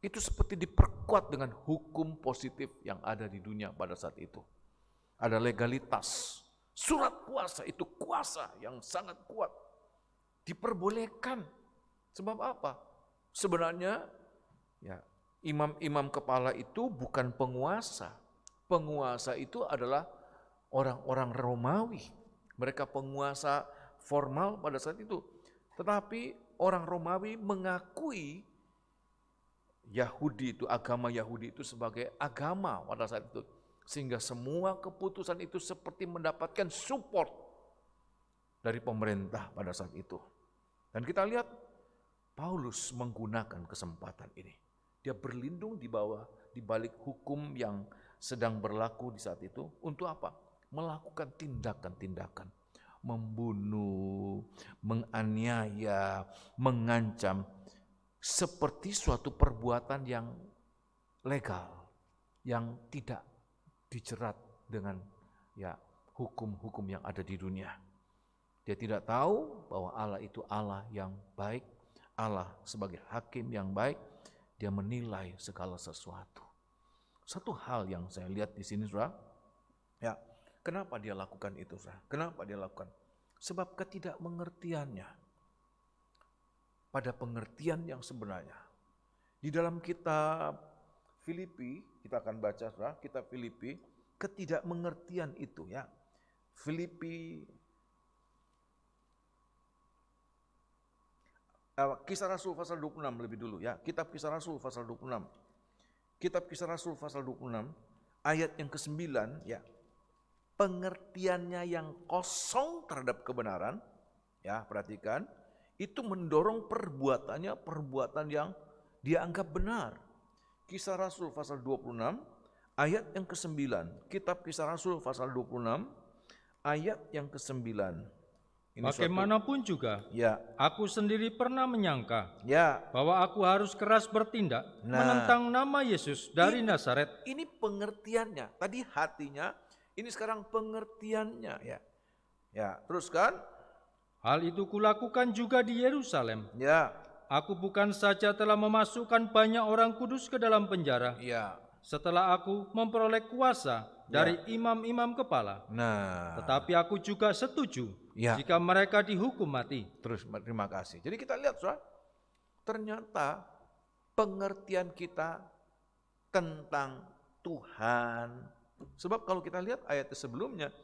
Itu seperti diperkuat dengan hukum positif yang ada di dunia pada saat itu. ada legalitas. Surat kuasa itu kuasa yang sangat kuat. Diperbolehkan. Sebab apa? Sebenarnya ya, imam-imam kepala itu bukan penguasa. Penguasa itu adalah orang-orang Romawi. Mereka penguasa formal pada saat itu. Tetapi orang Romawi mengakui Yahudi itu, agama Yahudi itu sebagai agama pada saat itu. Sehingga semua keputusan itu seperti mendapatkan support dari pemerintah pada saat itu. Dan kita lihat Paulus menggunakan kesempatan ini. Dia berlindung di balik hukum yang sedang berlaku di saat itu. Untuk apa? Melakukan tindakan-tindakan. Membunuh, menganiaya, mengancam. Seperti suatu perbuatan yang legal. Yang tidak dijerat dengan ya hukum-hukum yang ada di dunia. Dia tidak tahu bahwa Allah itu Allah yang baik, Allah sebagai hakim yang baik, dia menilai segala sesuatu. Satu hal yang saya lihat di sini, Saudara, ya, kenapa dia lakukan itu, Saudara? Kenapa dia lakukan? Sebab ketidakmengertiannya pada pengertian yang sebenarnya. Di dalam kitab Filipi, kita akan baca, Saudara, kitab Filipi, ketidakmengertian itu ya. Filipi, Kisah Rasul pasal 26 lebih dulu ya. Kitab Kisah Rasul pasal 26. Kitab Kisah Rasul pasal 26 ayat yang ke-9 ya. Pengertiannya yang kosong terhadap kebenaran ya, perhatikan, itu mendorong perbuatannya perbuatan yang dia anggap benar. Kisah Rasul pasal 26 ayat yang ke-9. Kitab Kisah Rasul pasal 26 ayat yang ke-9. Bagaimanapun juga, ya, aku sendiri pernah menyangka ya, bahwa aku harus keras bertindak menentang nama Yesus dari Nazaret. Ini pengertiannya. Tadi hatinya, ini sekarang pengertiannya ya. Ya, teruskan. Hal itu kulakukan juga di Yerusalem. Ya. Aku bukan saja telah memasukkan banyak orang kudus ke dalam penjara. Ya. Setelah aku memperoleh kuasa dari imam-imam kepala. Nah, tetapi aku juga setuju jika mereka dihukum mati. Terus, terima kasih. Jadi kita lihat, Saudara, ternyata pengertian kita tentang Tuhan. Sebab kalau kita lihat ayat sebelumnya,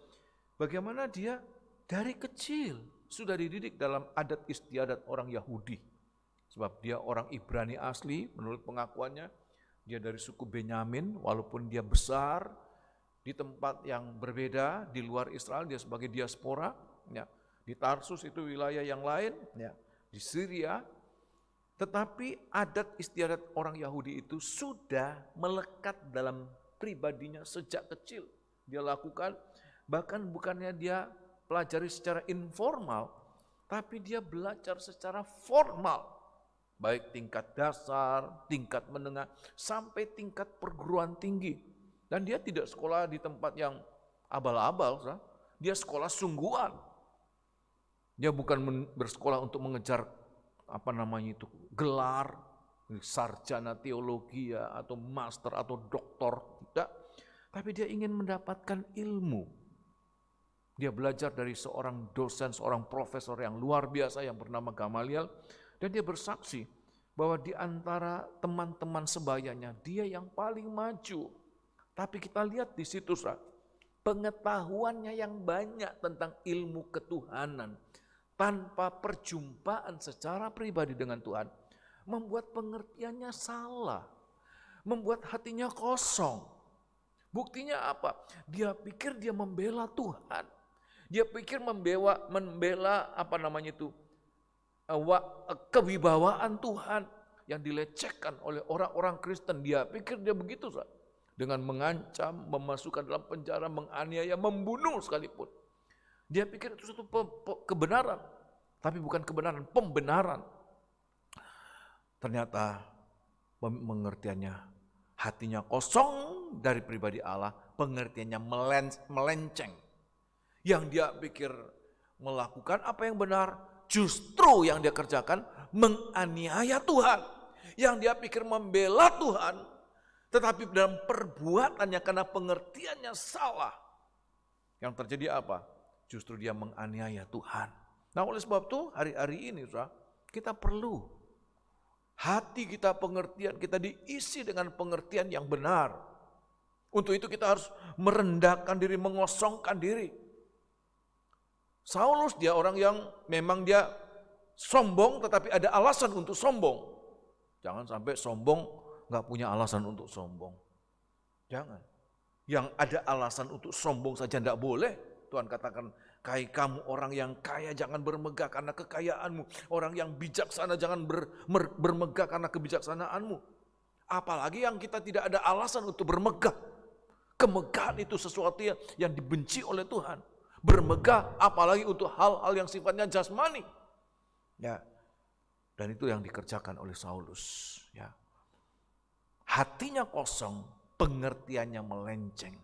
bagaimana dia dari kecil sudah dididik dalam adat istiadat orang Yahudi. Sebab dia orang Ibrani asli, menurut pengakuannya, dia dari suku Benyamin, walaupun dia besar di tempat yang berbeda di luar Israel, dia sebagai diaspora, ya. Di Tarsus itu wilayah yang lain, ya. Di Syria, tetapi adat istiadat orang Yahudi itu sudah melekat dalam pribadinya sejak kecil. Dia lakukan, bahkan bukannya dia pelajari secara informal, tapi dia belajar secara formal. Baik tingkat dasar, tingkat menengah, sampai tingkat perguruan tinggi. Dan dia tidak sekolah di tempat yang abal-abal, dia sekolah sungguhan. Dia bukan bersekolah untuk mengejar gelar, sarjana teologi atau master atau doktor, tidak. Tapi dia ingin mendapatkan ilmu. Dia belajar dari seorang dosen, seorang profesor yang luar biasa yang bernama Gamaliel. Dan dia bersaksi bahwa di antara teman-teman sebayanya, dia yang paling maju. Tapi kita lihat di situ, pengetahuannya yang banyak tentang ilmu ketuhanan, tanpa perjumpaan secara pribadi dengan Tuhan, membuat pengertiannya salah, membuat hatinya kosong. Buktinya apa? Dia pikir dia membela Tuhan. Dia pikir membela kewibawaan Tuhan yang dilecehkan oleh orang-orang Kristen. Dia pikir dia begitu, dengan mengancam, memasukkan dalam penjara, menganiaya, membunuh sekalipun. Dia pikir itu suatu kebenaran, tapi bukan kebenaran, pembenaran. Ternyata pengertiannya, hatinya kosong dari pribadi Allah, pengertiannya melenceng. Yang dia pikir melakukan apa yang benar, justru yang dia kerjakan menganiaya Tuhan. Yang dia pikir membela Tuhan, tetapi dalam perbuatannya karena pengertiannya salah, Yang terjadi apa? Justru dia menganiaya Tuhan. Nah, oleh sebab itu hari-hari ini saudara, kita perlu hati kita, pengertian kita diisi dengan pengertian yang benar. Untuk itu kita harus merendahkan diri, mengosongkan diri. Saulus dia orang yang memang dia sombong tetapi ada alasan untuk sombong. Jangan sampai sombong gak punya alasan untuk sombong. Jangan. Yang ada alasan untuk sombong saja tidak boleh. Tuhan katakan, kamu orang yang kaya jangan bermegah karena kekayaanmu. Orang yang bijaksana jangan bermegah karena kebijaksanaanmu. Apalagi yang kita tidak ada alasan untuk bermegah. Kemegahan itu sesuatu yang dibenci oleh Tuhan. Bermegah apalagi untuk hal-hal yang sifatnya jasmani. Ya. Dan itu yang dikerjakan oleh Saulus. Ya. Hatinya kosong, pengertiannya melenceng.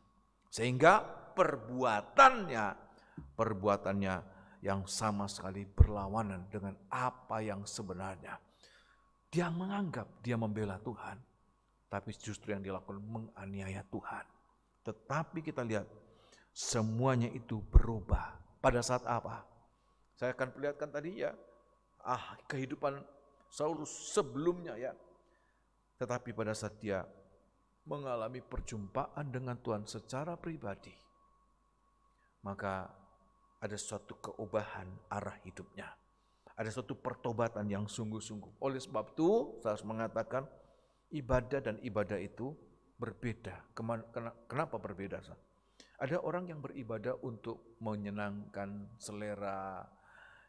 Sehingga perbuatannya yang sama sekali berlawanan dengan apa yang sebenarnya. Dia menganggap dia membela Tuhan, tapi justru yang dilakukan menganiaya Tuhan. Tetapi kita lihat semuanya itu berubah pada saat apa? Saya akan perlihatkan tadi ya, kehidupan Saulus sebelumnya ya. Tetapi pada saat dia mengalami perjumpaan dengan Tuhan secara pribadi, maka ada suatu keubahan arah hidupnya. Ada suatu pertobatan yang sungguh-sungguh. Oleh sebab itu, saya harus mengatakan ibadah dan ibadah itu berbeda. Kenapa berbeda? Ada orang yang beribadah untuk menyenangkan selera,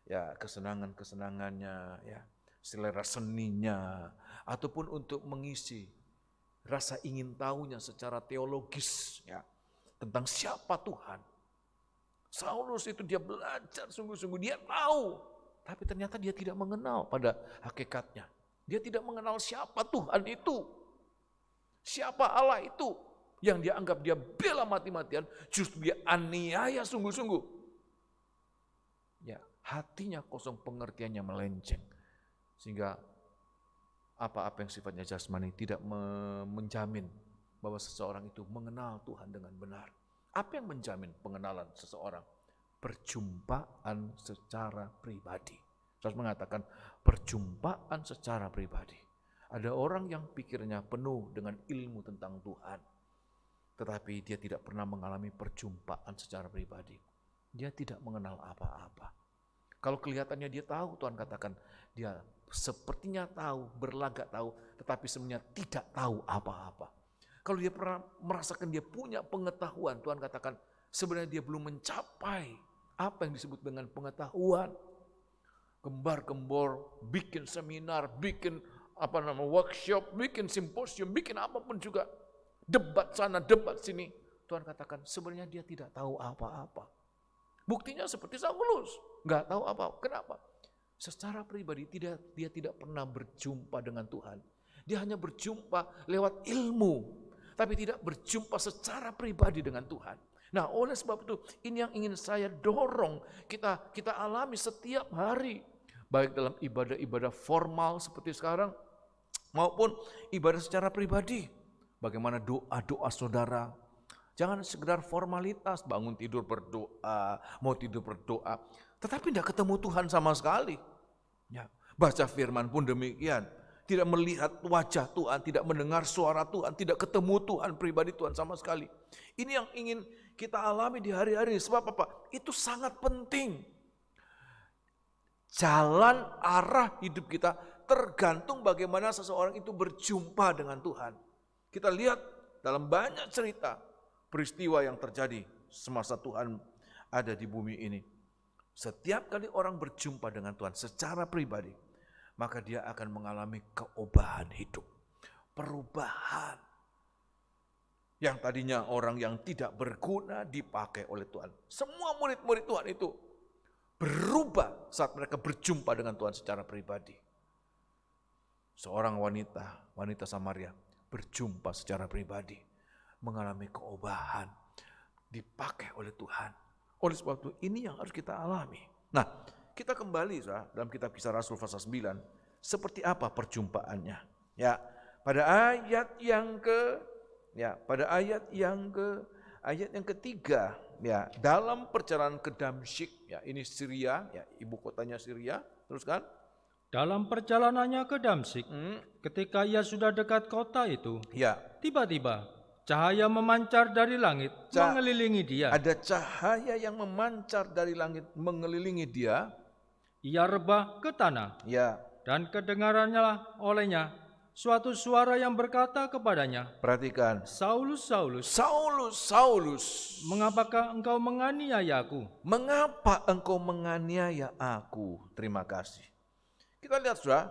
ya kesenangannya, ya selera seninya, ataupun untuk mengisi rasa ingin tahunya secara teologis, ya tentang siapa Tuhan. Saulus itu dia belajar sungguh-sungguh, dia tahu, tapi ternyata dia tidak mengenal pada hakikatnya. Dia tidak mengenal siapa Tuhan itu, siapa Allah itu, yang dia anggap dia bela mati-matian, justru dia aniaya sungguh-sungguh. Ya, hatinya kosong, pengertiannya melenceng, sehingga apa-apa yang sifatnya jasmani tidak menjamin bahwa seseorang itu mengenal Tuhan dengan benar. Apa yang menjamin pengenalan seseorang? Perjumpaan secara pribadi. Saya mengatakan perjumpaan secara pribadi. Ada orang yang pikirnya penuh dengan ilmu tentang Tuhan, tetapi dia tidak pernah mengalami perjumpaan secara pribadi. Dia tidak mengenal apa-apa. Kalau kelihatannya dia tahu, Tuhan katakan dia sepertinya tahu, berlagak tahu, tetapi sebenarnya tidak tahu apa-apa. Kalau dia pernah merasakan dia punya pengetahuan, Tuhan katakan sebenarnya dia belum mencapai apa yang disebut dengan pengetahuan. Gembar-gembor, bikin seminar, bikin workshop, bikin simposium, bikin apapun juga. Debat sana, debat sini. Tuhan katakan sebenarnya dia tidak tahu apa-apa. Buktinya seperti Saulus, nggak tahu apa. Kenapa? Secara pribadi dia tidak pernah berjumpa dengan Tuhan. Dia hanya berjumpa lewat ilmu, tapi tidak berjumpa secara pribadi dengan Tuhan. Nah, oleh sebab itu ini yang ingin saya dorong kita alami setiap hari, baik dalam ibadah-ibadah formal seperti sekarang maupun ibadah secara pribadi. Bagaimana doa-doa saudara? Jangan sekedar formalitas, bangun tidur berdoa, mau tidur berdoa, tetapi tidak ketemu Tuhan sama sekali. Ya, baca firman pun demikian. Tidak melihat wajah Tuhan, tidak mendengar suara Tuhan, tidak ketemu Tuhan, pribadi Tuhan sama sekali. Ini yang ingin kita alami di hari-hari. Sebab apa? Itu sangat penting. Jalan arah hidup kita tergantung bagaimana seseorang itu berjumpa dengan Tuhan. Kita lihat dalam banyak cerita, peristiwa yang terjadi semasa Tuhan ada di bumi ini. Setiap kali orang berjumpa dengan Tuhan secara pribadi, maka dia akan mengalami keubahan hidup, perubahan. Yang tadinya orang yang tidak berguna dipakai oleh Tuhan. Semua murid-murid Tuhan itu berubah saat mereka berjumpa dengan Tuhan secara pribadi. Seorang wanita Samaria berjumpa secara pribadi, mengalami keubahan, dipakai oleh Tuhan. Oleh sebab itu ini yang harus kita alami. Nah, kita kembali dalam kitab Kisah Rasul pasal 9, seperti apa perjumpaannya? Ya, pada ayat yang ketiga, ya, dalam perjalanan ke Damsyik, ya, ini Syria, ya, ibu kotanya Syria, terus kan? Dalam perjalanannya ke Damsyik, ketika ia sudah dekat kota itu, Ya, tiba-tiba cahaya memancar dari langit mengelilingi dia. ada cahaya yang memancar dari langit mengelilingi dia. Ia rebah ke tanah, Ya, dan kedengarannya olehnya suatu suara yang berkata kepadanya, perhatikan. Saulus, Saulus, Saulus, Saulus, mengapakah engkau menganiaya aku? mengapa engkau menganiaya aku? Terima kasih. Kita lihat saudara,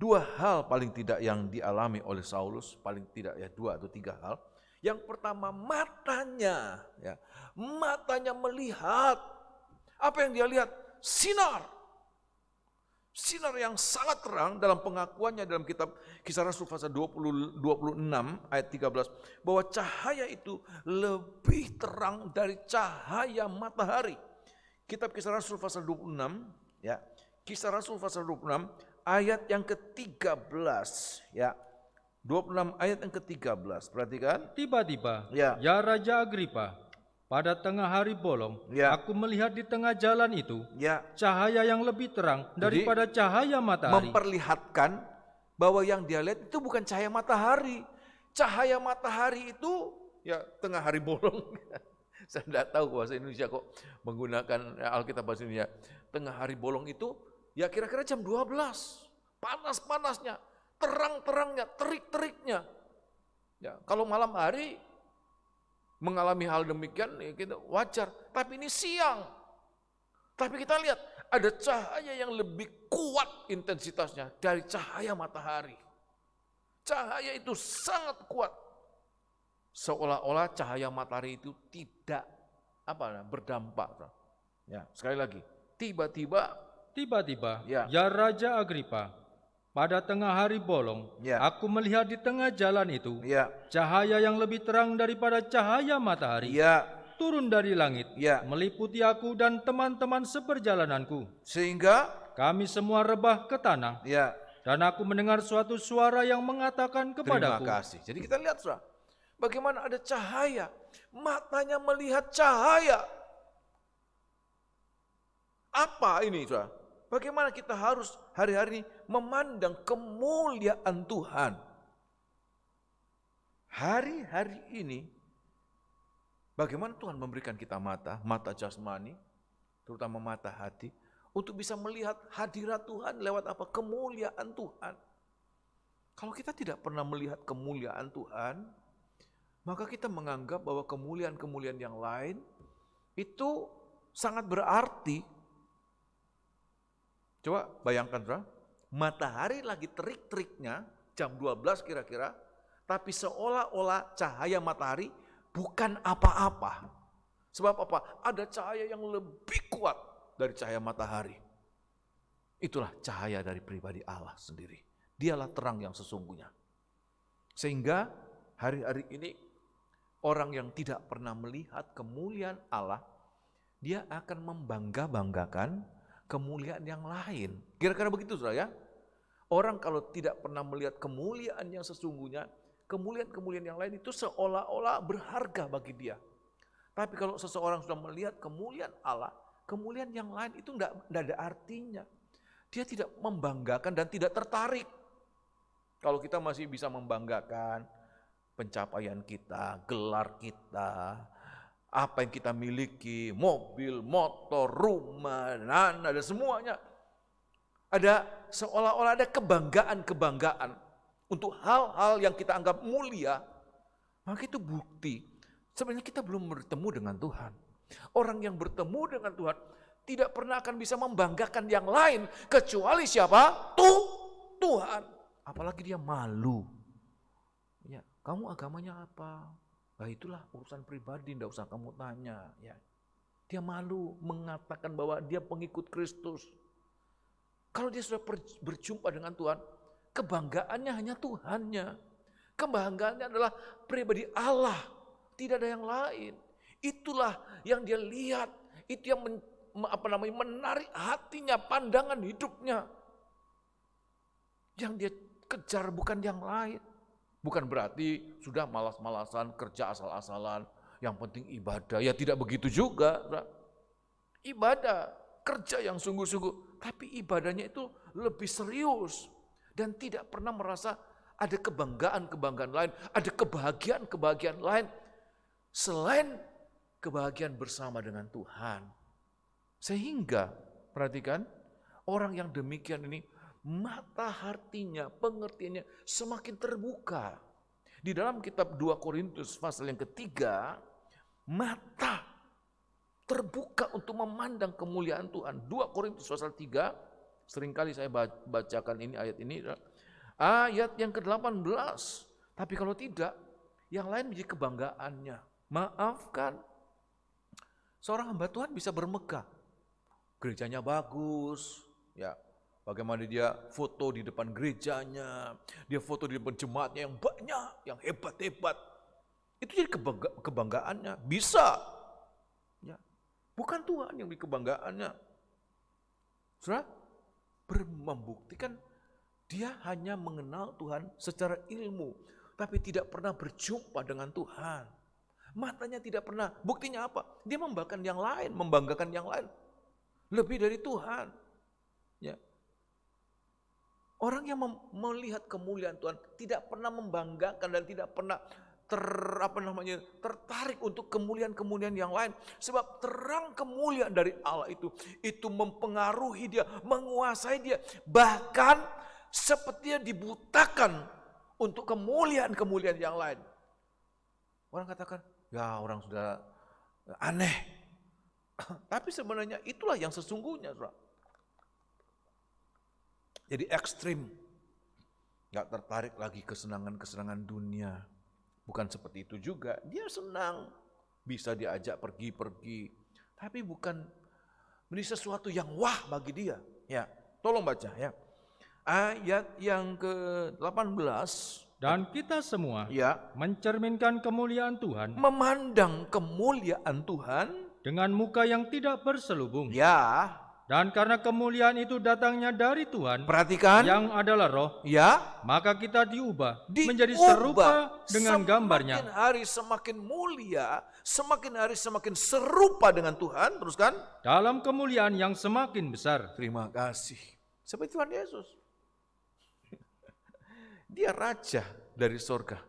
dua hal paling tidak yang dialami oleh Saulus, paling tidak ya 2 atau 3 hal. Yang pertama matanya, ya, matanya melihat. Apa yang dia lihat? Sinar. Sinar yang sangat terang dalam pengakuannya dalam kitab Kisah Rasul pasal 26 ayat 13 bahwa cahaya itu lebih terang dari cahaya matahari. Kitab Kisah Rasul pasal 26, ya. Kisah Rasul pasal 26 ayat yang ke-13, ya. 26 ayat yang ke-13. Perhatikan. Tiba-tiba, Ya. ya Raja Agripa, pada tengah hari bolong, Ya. aku melihat di tengah jalan itu Ya, cahaya yang lebih terang daripada cahaya matahari. memperlihatkan bahwa yang dia lihat itu bukan cahaya matahari. Cahaya matahari itu ya tengah hari bolong. Saya tidak tahu bahasa Indonesia kok menggunakan Alkitab bahasa Indonesia. Tengah hari bolong itu ya kira-kira jam 12. Panas-panasnya, terang-terangnya, terik-teriknya. Ya, kalau malam hari mengalami hal demikian ya kita wajar, tapi ini siang. Tapi kita lihat ada cahaya yang lebih kuat intensitasnya dari cahaya matahari. Cahaya itu sangat kuat. Seolah-olah cahaya matahari itu tidak berdampak. Ya, sekali lagi, Tiba-tiba, Ya. ya Raja Agripa, pada tengah hari bolong, Ya. aku melihat di tengah jalan itu ya, cahaya yang lebih terang daripada cahaya matahari ya, turun dari langit, ya, meliputi aku dan teman-teman seperjalananku. sehingga Kami semua rebah ke tanah, ya, dan aku mendengar suatu suara yang mengatakan terima kepadaku, kasih. Jadi kita lihat saudara, bagaimana ada cahaya, matanya melihat cahaya. Apa ini saudara? Bagaimana kita harus hari-hari ini memandang kemuliaan Tuhan. Hari-hari ini, bagaimana Tuhan memberikan kita mata jasmani, terutama mata hati, untuk bisa melihat hadirat Tuhan lewat apa? Kemuliaan Tuhan. Kalau kita tidak pernah melihat kemuliaan Tuhan, maka kita menganggap bahwa kemuliaan-kemuliaan yang lain itu sangat berarti. Coba bayangkan, saudara, matahari lagi terik-teriknya, jam 12 kira-kira, tapi seolah-olah cahaya matahari bukan apa-apa. Sebab apa? Ada cahaya yang lebih kuat dari cahaya matahari. Itulah cahaya dari pribadi Allah sendiri. Dialah terang yang sesungguhnya. Sehingga hari-hari ini orang yang tidak pernah melihat kemuliaan Allah, dia akan membangga-banggakan kemuliaan yang lain. Kira-kira begitu saudara ya. Orang kalau tidak pernah melihat kemuliaan yang sesungguhnya, kemuliaan-kemuliaan yang lain itu seolah-olah berharga bagi dia. Tapi kalau seseorang sudah melihat kemuliaan Allah, kemuliaan yang lain itu tidak ada artinya. Dia tidak membanggakan dan tidak tertarik. Kalau kita masih bisa membanggakan pencapaian kita, gelar kita, apa yang kita miliki, mobil, motor, rumah, anak, ada semuanya. Ada seolah-olah ada kebanggaan-kebanggaan untuk hal-hal yang kita anggap mulia, maka itu bukti sebenarnya kita belum bertemu dengan Tuhan. Orang yang bertemu dengan Tuhan tidak pernah akan bisa membanggakan yang lain kecuali siapa? Tuhan. Apalagi dia malu. Ya, kamu agamanya apa? Nah itulah urusan pribadi, tidak usah kamu tanya. Ya. Dia malu mengatakan bahwa dia pengikut Kristus. Kalau dia sudah berjumpa dengan Tuhan, kebanggaannya hanya Tuhannya. Kebanggaannya adalah pribadi Allah, tidak ada yang lain. Itulah yang dia lihat, itu yang menarik hatinya, pandangan hidupnya. Yang dia kejar bukan yang lain. Bukan berarti sudah malas-malasan, kerja asal-asalan, yang penting ibadah. Ya tidak begitu juga. Ibadah, kerja yang sungguh-sungguh. Tapi ibadahnya itu lebih serius. Dan tidak pernah merasa ada kebanggaan-kebanggaan lain. Ada kebahagiaan-kebahagiaan lain. Selain kebahagiaan bersama dengan Tuhan. Sehingga, perhatikan, orang yang demikian ini, mata hatinya, pengertiannya semakin terbuka. Di dalam kitab 2 Korintus pasal yang ketiga, mata terbuka untuk memandang kemuliaan Tuhan. 2 Korintus pasal 3, seringkali saya bacakan ini ayat ini, ayat yang ke-18. Tapi kalau tidak, yang lain menjadi kebanggaannya. Maafkan, seorang hamba Tuhan bisa bermegah. Gerejanya bagus, ya. Bagaimana dia foto di depan gerejanya, dia foto di depan jemaatnya yang banyak, yang hebat-hebat. Itu jadi kebanggaannya, bisa. Ya. Bukan Tuhan yang menjadi kebanggaannya. Saudara, membuktikan dia hanya mengenal Tuhan secara ilmu, tapi tidak pernah berjumpa dengan Tuhan. Matanya tidak pernah, buktinya apa? Dia membanggakan yang lain, lebih dari Tuhan. Ya. Orang yang melihat kemuliaan Tuhan tidak pernah membanggakan dan tidak pernah tertarik untuk kemuliaan-kemuliaan yang lain. Sebab terang kemuliaan dari Allah itu mempengaruhi dia, menguasai dia. Bahkan sepertinya dibutakan untuk kemuliaan-kemuliaan yang lain. Orang katakan, ya orang sudah aneh. Tapi sebenarnya itulah yang sesungguhnya, saudara. Jadi ekstrim, gak tertarik lagi kesenangan-kesenangan dunia. Bukan seperti itu juga, dia senang, bisa diajak pergi-pergi. Tapi bukan menjadi sesuatu yang wah bagi dia. Ya, tolong baca ya. Ayat yang ke-18. Dan kita semua ya, mencerminkan kemuliaan Tuhan, memandang kemuliaan Tuhan dengan muka yang tidak berselubung. Ya. Dan karena kemuliaan itu datangnya dari Tuhan, perhatikan, yang adalah Roh, ya, maka kita diubah menjadi serupa dengan gambarnya. Semakin hari semakin mulia, semakin hari semakin serupa dengan Tuhan. Teruskan. Dalam kemuliaan yang semakin besar. Terima kasih. Seperti Tuhan Yesus. Dia raja dari sorga.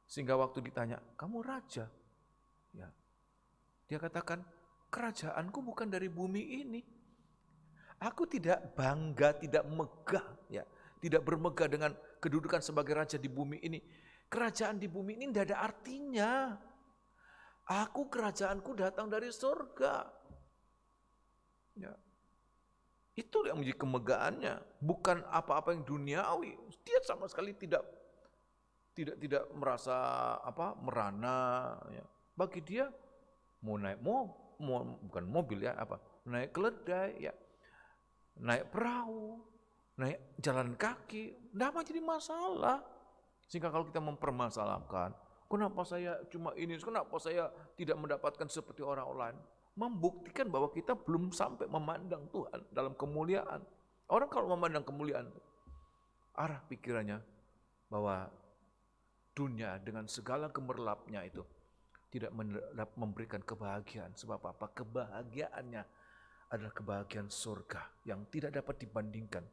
Sehingga waktu ditanya, kamu raja? Ya. Dia katakan, kerajaanku bukan dari bumi ini. Aku tidak bangga, tidak megah, ya, tidak bermegah dengan kedudukan sebagai raja di bumi ini. Kerajaan di bumi ini tidak ada artinya. Kerajaanku datang dari surga. Ya. Itu yang menjadi kemegahannya, bukan apa-apa yang duniawi. Dia sama sekali tidak merasa merana. Ya. Bagi dia mau naik bukan mobil ya, naik keledai ya. Naik perahu, naik jalan kaki, tidak menjadi masalah. Sehingga kalau kita mempermasalahkan, kenapa saya cuma ini, kenapa saya tidak mendapatkan seperti orang lain, membuktikan bahwa kita belum sampai memandang Tuhan dalam kemuliaan. Orang kalau memandang kemuliaan, arah pikirannya bahwa dunia dengan segala gemerlapnya itu tidak memberikan kebahagiaan. Sebab apa? Kebahagiaannya adalah kebahagiaan surga yang tidak dapat dibandingkan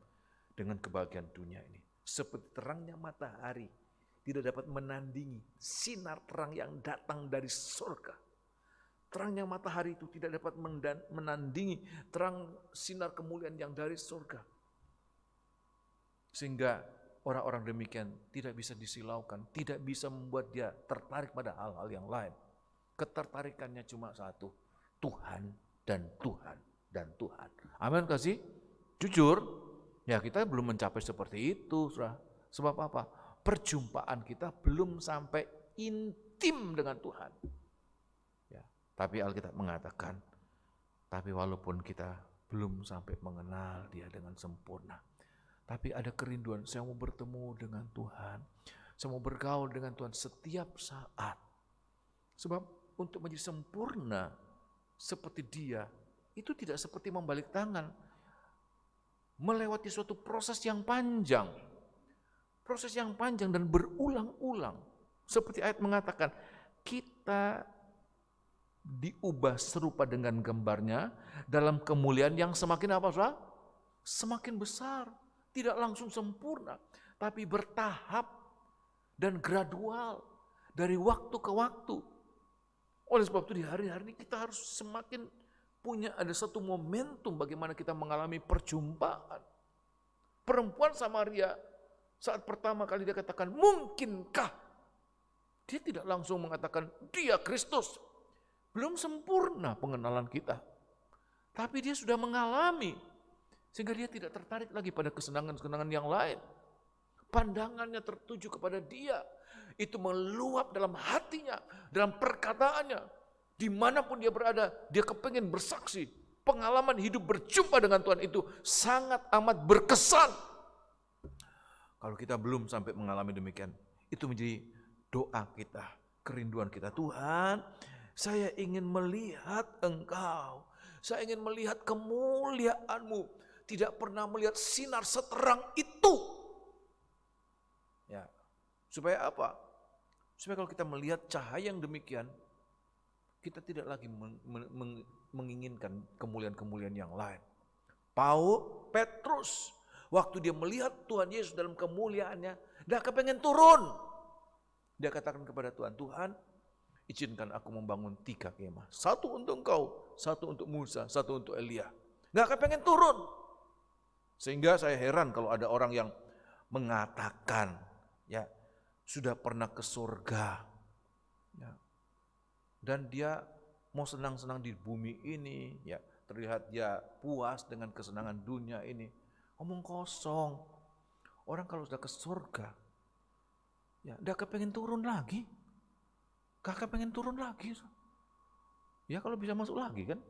dengan kebahagiaan dunia ini. Seperti terangnya matahari tidak dapat menandingi sinar terang yang datang dari surga. Terangnya matahari itu tidak dapat menandingi terang sinar kemuliaan yang dari surga. Sehingga orang-orang demikian tidak bisa disilaukan, tidak bisa membuat dia tertarik pada hal-hal yang lain. Ketertarikannya cuma satu, Tuhan dan Tuhan. Dan Tuhan. Amin kasih. Jujur, ya kita belum mencapai seperti itu, saudara. Sebab apa? Perjumpaan kita belum sampai intim dengan Tuhan. Ya, tapi Alkitab mengatakan, tapi walaupun kita belum sampai mengenal Dia dengan sempurna, tapi ada kerinduan, saya mau bertemu dengan Tuhan, saya mau bergaul dengan Tuhan setiap saat. Sebab untuk menjadi sempurna seperti Dia, itu tidak seperti membalik tangan, melewati suatu proses yang panjang. Proses yang panjang dan berulang-ulang. Seperti ayat mengatakan, kita diubah serupa dengan gambarnya dalam kemuliaan yang semakin apa, saudara? Semakin besar. Tidak langsung sempurna, tapi bertahap dan gradual dari waktu ke waktu. Oleh sebab itu di hari-hari ini kita harus semakin punya ada satu momentum bagaimana kita mengalami perjumpaan. Perempuan Samaria saat pertama kali dia katakan, mungkinkah? Dia tidak langsung mengatakan, dia Kristus. Belum sempurna pengenalan kita. Tapi dia sudah mengalami. Sehingga dia tidak tertarik lagi pada kesenangan-kesenangan yang lain. Pandangannya tertuju kepada dia. Itu meluap dalam hatinya, dalam perkataannya. Dimanapun dia berada, dia kepengen bersaksi. Pengalaman hidup berjumpa dengan Tuhan itu sangat amat berkesan. Kalau kita belum sampai mengalami demikian, itu menjadi doa kita, kerinduan kita. Tuhan, saya ingin melihat Engkau. Saya ingin melihat kemuliaan-Mu. Tidak pernah melihat sinar seterang itu. Ya, supaya apa? Supaya kalau kita melihat cahaya yang demikian, kita tidak lagi menginginkan kemuliaan-kemuliaan yang lain. Petrus, waktu dia melihat Tuhan Yesus dalam kemuliaannya, dia kepengen turun. Dia katakan kepada Tuhan, Tuhan, izinkan aku membangun 3 kemah. 1 untuk Engkau, 1 untuk Musa, 1 untuk Elia. Gak kepengen turun. Sehingga saya heran kalau ada orang yang mengatakan, ya sudah pernah ke surga, ya, dan dia mau senang-senang di bumi ini, ya terlihat dia puas dengan kesenangan dunia ini. Omong kosong. Orang kalau sudah ke surga, ya udah kepengen turun lagi, gak kepengen turun lagi. Ya kalau bisa masuk lagi kan.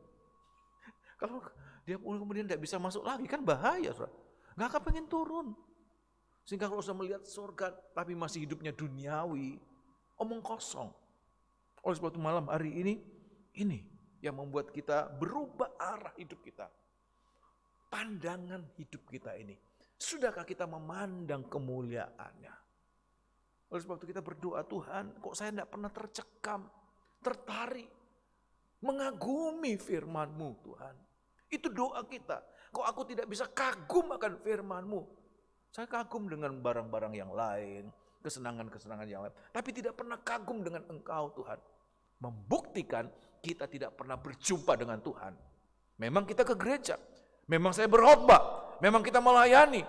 Kalau dia kemudian tidak bisa masuk lagi kan bahaya, saudara. Gak kepengen turun. Sehingga kalau sudah melihat surga tapi masih hidupnya duniawi, omong kosong. Oleh sebab itu malam hari ini yang membuat kita berubah arah hidup kita. Pandangan hidup kita ini. Sudahkah kita memandang kemuliaannya? Oleh sebab itu kita berdoa, Tuhan, kok saya tidak pernah tercekam, tertarik, mengagumi firman-Mu, Tuhan. Itu doa kita. Kok aku tidak bisa kagum akan firman-Mu? Saya kagum dengan barang-barang yang lain, kesenangan-kesenangan yang lain. Tapi tidak pernah kagum dengan Engkau, Tuhan. Membuktikan kita tidak pernah berjumpa dengan Tuhan. Memang kita ke gereja, memang saya berkhotbah, memang kita melayani.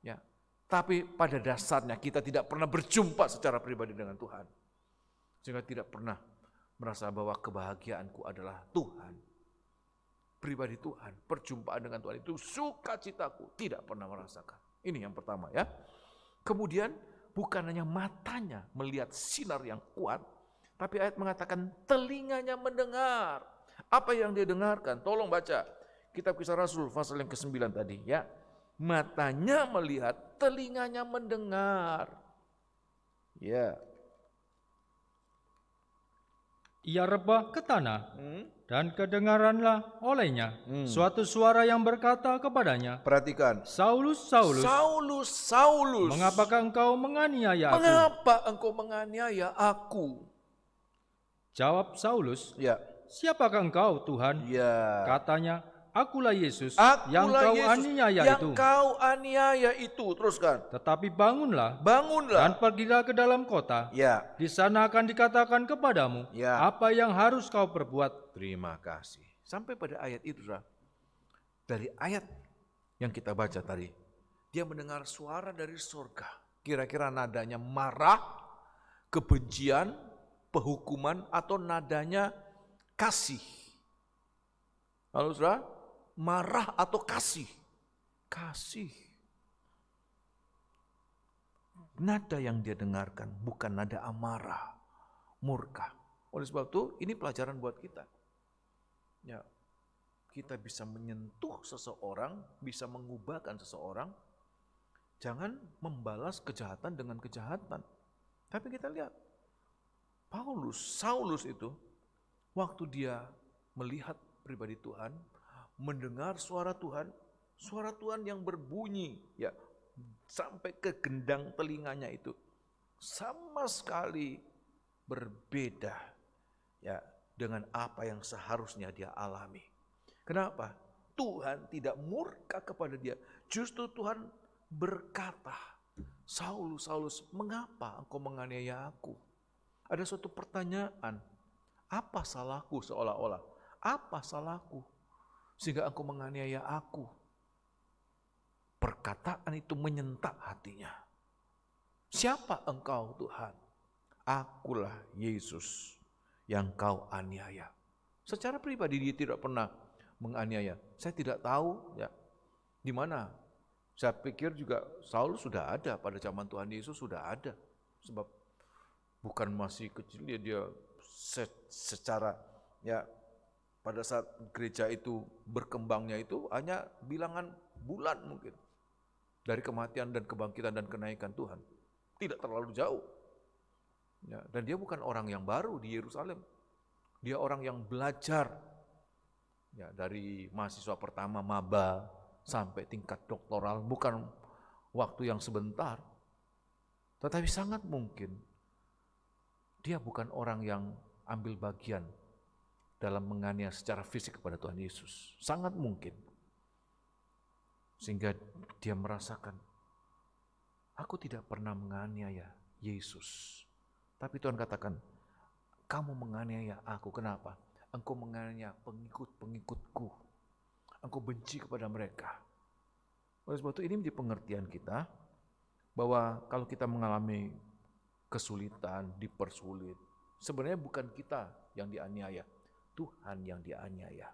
Ya, tapi pada dasarnya kita tidak pernah berjumpa secara pribadi dengan Tuhan. Sehingga tidak pernah merasa bahwa kebahagiaanku adalah Tuhan. Pribadi Tuhan, perjumpaan dengan Tuhan itu sukacitaku, tidak pernah merasakan. Ini yang pertama ya. Kemudian bukan hanya matanya melihat sinar yang kuat, tapi ayat mengatakan telinganya mendengar. Apa yang dia dengarkan? Tolong baca Kitab Kisah Rasul pasal yang ke-9 tadi ya. Matanya melihat, telinganya mendengar. Ya. Ia rebah ke tanah, dan kedengaranlah olehnya suatu suara yang berkata kepadanya, Perhatikan. Saulus, Saulus, Saulus, Saulus, mengapakah engkau menganiaya aku? mengapa engkau menganiaya aku? Jawab Saulus, Ya. siapakah engkau, Tuhan? Ya. Katanya, akulah Yesus Akulah yang kau Yesus aniaya yang itu. kau aniaya itu. Teruskan. Tetapi bangunlah dan Bangunlah. pergilah ke dalam kota. Ya. Di sana akan dikatakan kepadamu Ya. apa yang harus kau perbuat. Terima kasih. Sampai pada ayat itu, saudara. Dari ayat yang kita baca tadi, dia mendengar suara dari surga. Kira-kira nadanya marah, kebencian, penghukuman, atau nadanya kasih. Lalu saudara, marah atau kasih? Kasih. Nada yang dia dengarkan bukan nada amarah, murka. Oleh sebab itu, ini pelajaran buat kita. Ya, kita bisa menyentuh seseorang, bisa mengubahkan seseorang. Jangan membalas kejahatan dengan kejahatan. Tapi kita lihat, Saulus itu, waktu dia melihat pribadi Tuhan, mendengar suara Tuhan yang berbunyi, ya sampai ke gendang telinganya itu, sama sekali berbeda, ya dengan apa yang seharusnya dia alami. Kenapa? Tuhan tidak murka kepada dia. Justru Tuhan berkata, Saulus, Saulus, mengapa engkau menganiaya aku? Ada suatu pertanyaan, apa salahku seolah-olah? Apa salahku sehingga engkau menganiaya aku? Perkataan itu menyentak hatinya. Siapa engkau Tuhan? Akulah Yesus yang kau aniaya. Secara pribadi dia tidak pernah menganiaya. Saya tidak tahu ya di mana. Saya pikir juga Saul sudah ada pada zaman Tuhan Yesus, sudah ada. Sebab bukan masih kecil dia secara ya pada saat gereja itu berkembangnya itu hanya bilangan bulan mungkin dari kematian dan kebangkitan dan kenaikan Tuhan. Tidak terlalu jauh. Ya, dan dia bukan orang yang baru di Yerusalem. Dia orang yang belajar. Ya, dari mahasiswa pertama maba sampai tingkat doktoral, bukan waktu yang sebentar. Tetapi sangat mungkin dia bukan orang yang ambil bagian dalam menganiaya secara fisik kepada Tuhan Yesus. Sangat mungkin. Sehingga dia merasakan, aku tidak pernah menganiaya Yesus. Tapi Tuhan katakan, kamu menganiaya aku. Kenapa? Engkau menganiaya pengikut-pengikutku. Engkau benci kepada mereka. Oleh sebab itu ini menjadi pengertian kita, bahwa kalau kita mengalami kesulitan, dipersulit, sebenarnya bukan kita yang dianiaya, Tuhan yang dianiaya.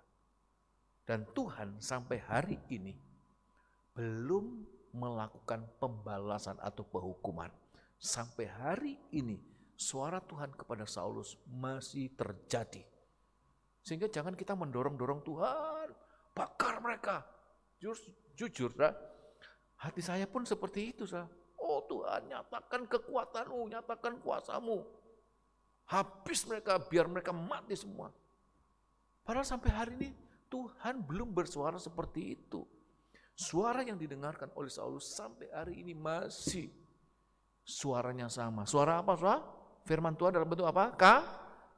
Dan Tuhan sampai hari ini belum melakukan pembalasan atau penghukuman. Sampai hari ini suara Tuhan kepada Saulus masih terjadi. Sehingga jangan kita mendorong-dorong Tuhan, bakar mereka. Jujur, hati saya pun seperti itu. Oh Tuhan, nyatakan kekuatan-Mu, nyatakan kuasa-Mu. Habis mereka, biar mereka mati semua. Padahal sampai hari ini Tuhan belum bersuara seperti itu. Suara yang didengarkan oleh Saulus sampai hari ini masih suaranya sama. Suara apa? Suara firman Tuhan dalam bentuk apa?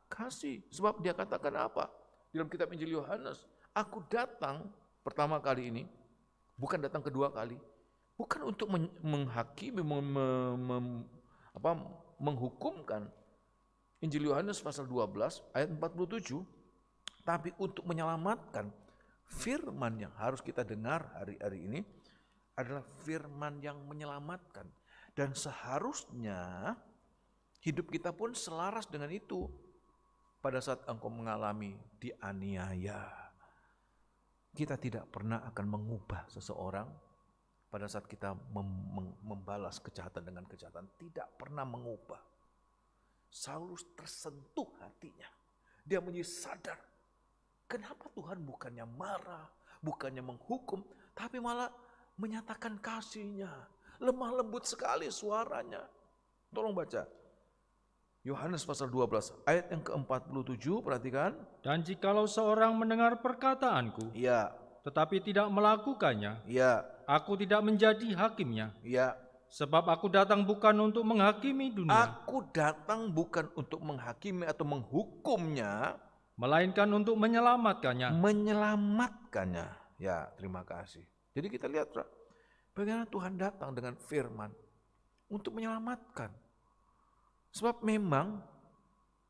Kasih. Sebab dia katakan apa? Dalam kitab Injil Yohanes, aku datang pertama kali ini, bukan datang kedua kali, bukan untuk menghakimi, menghukumkan. Injil Yohanes pasal 12 ayat 47, tapi untuk menyelamatkan. Firman yang harus kita dengar hari-hari ini adalah firman yang menyelamatkan. Dan seharusnya hidup kita pun selaras dengan itu. Pada saat engkau mengalami dianiaya, kita tidak pernah akan mengubah seseorang. Pada saat kita membalas kejahatan dengan kejahatan, tidak pernah mengubah. Saulus tersentuh hatinya. Dia menjadi sadar, kenapa Tuhan bukannya marah, bukannya menghukum, tapi malah menyatakan kasih-Nya. Lemah lembut sekali suaranya. Tolong baca. Yohanes pasal 12 ayat yang ke-47, perhatikan. Dan jikalau seorang mendengar perkataanku, Ya. tetapi tidak melakukannya, Ya. aku tidak menjadi hakimnya. Ya. Sebab aku datang bukan untuk menghakimi dunia, Aku datang bukan untuk menghakimi atau menghukumnya, melainkan untuk menyelamatkannya. menyelamatkannya. Ya, terima kasih. Jadi kita lihat bagaimana Tuhan datang dengan firman untuk menyelamatkan. Sebab memang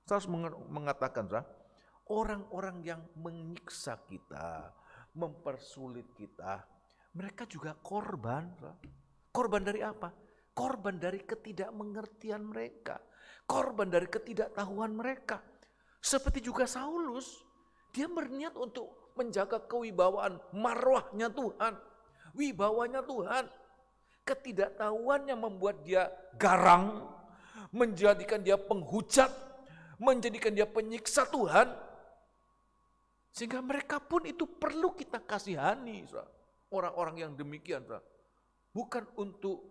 saya harus mengatakan, orang-orang yang menyiksa kita, mempersulit kita, mereka juga korban. Korban dari apa? Korban dari ketidakmengertian mereka. Korban dari ketidaktahuan mereka. Seperti juga Saulus, dia berniat untuk menjaga kewibawaan, marwahnya Tuhan, wibawanya Tuhan. Ketidaktahuannya membuat dia garang, menjadikan dia penghujat, menjadikan dia penyiksa Tuhan. Sehingga mereka pun itu perlu kita kasihani, orang-orang yang demikian. Bukan untuk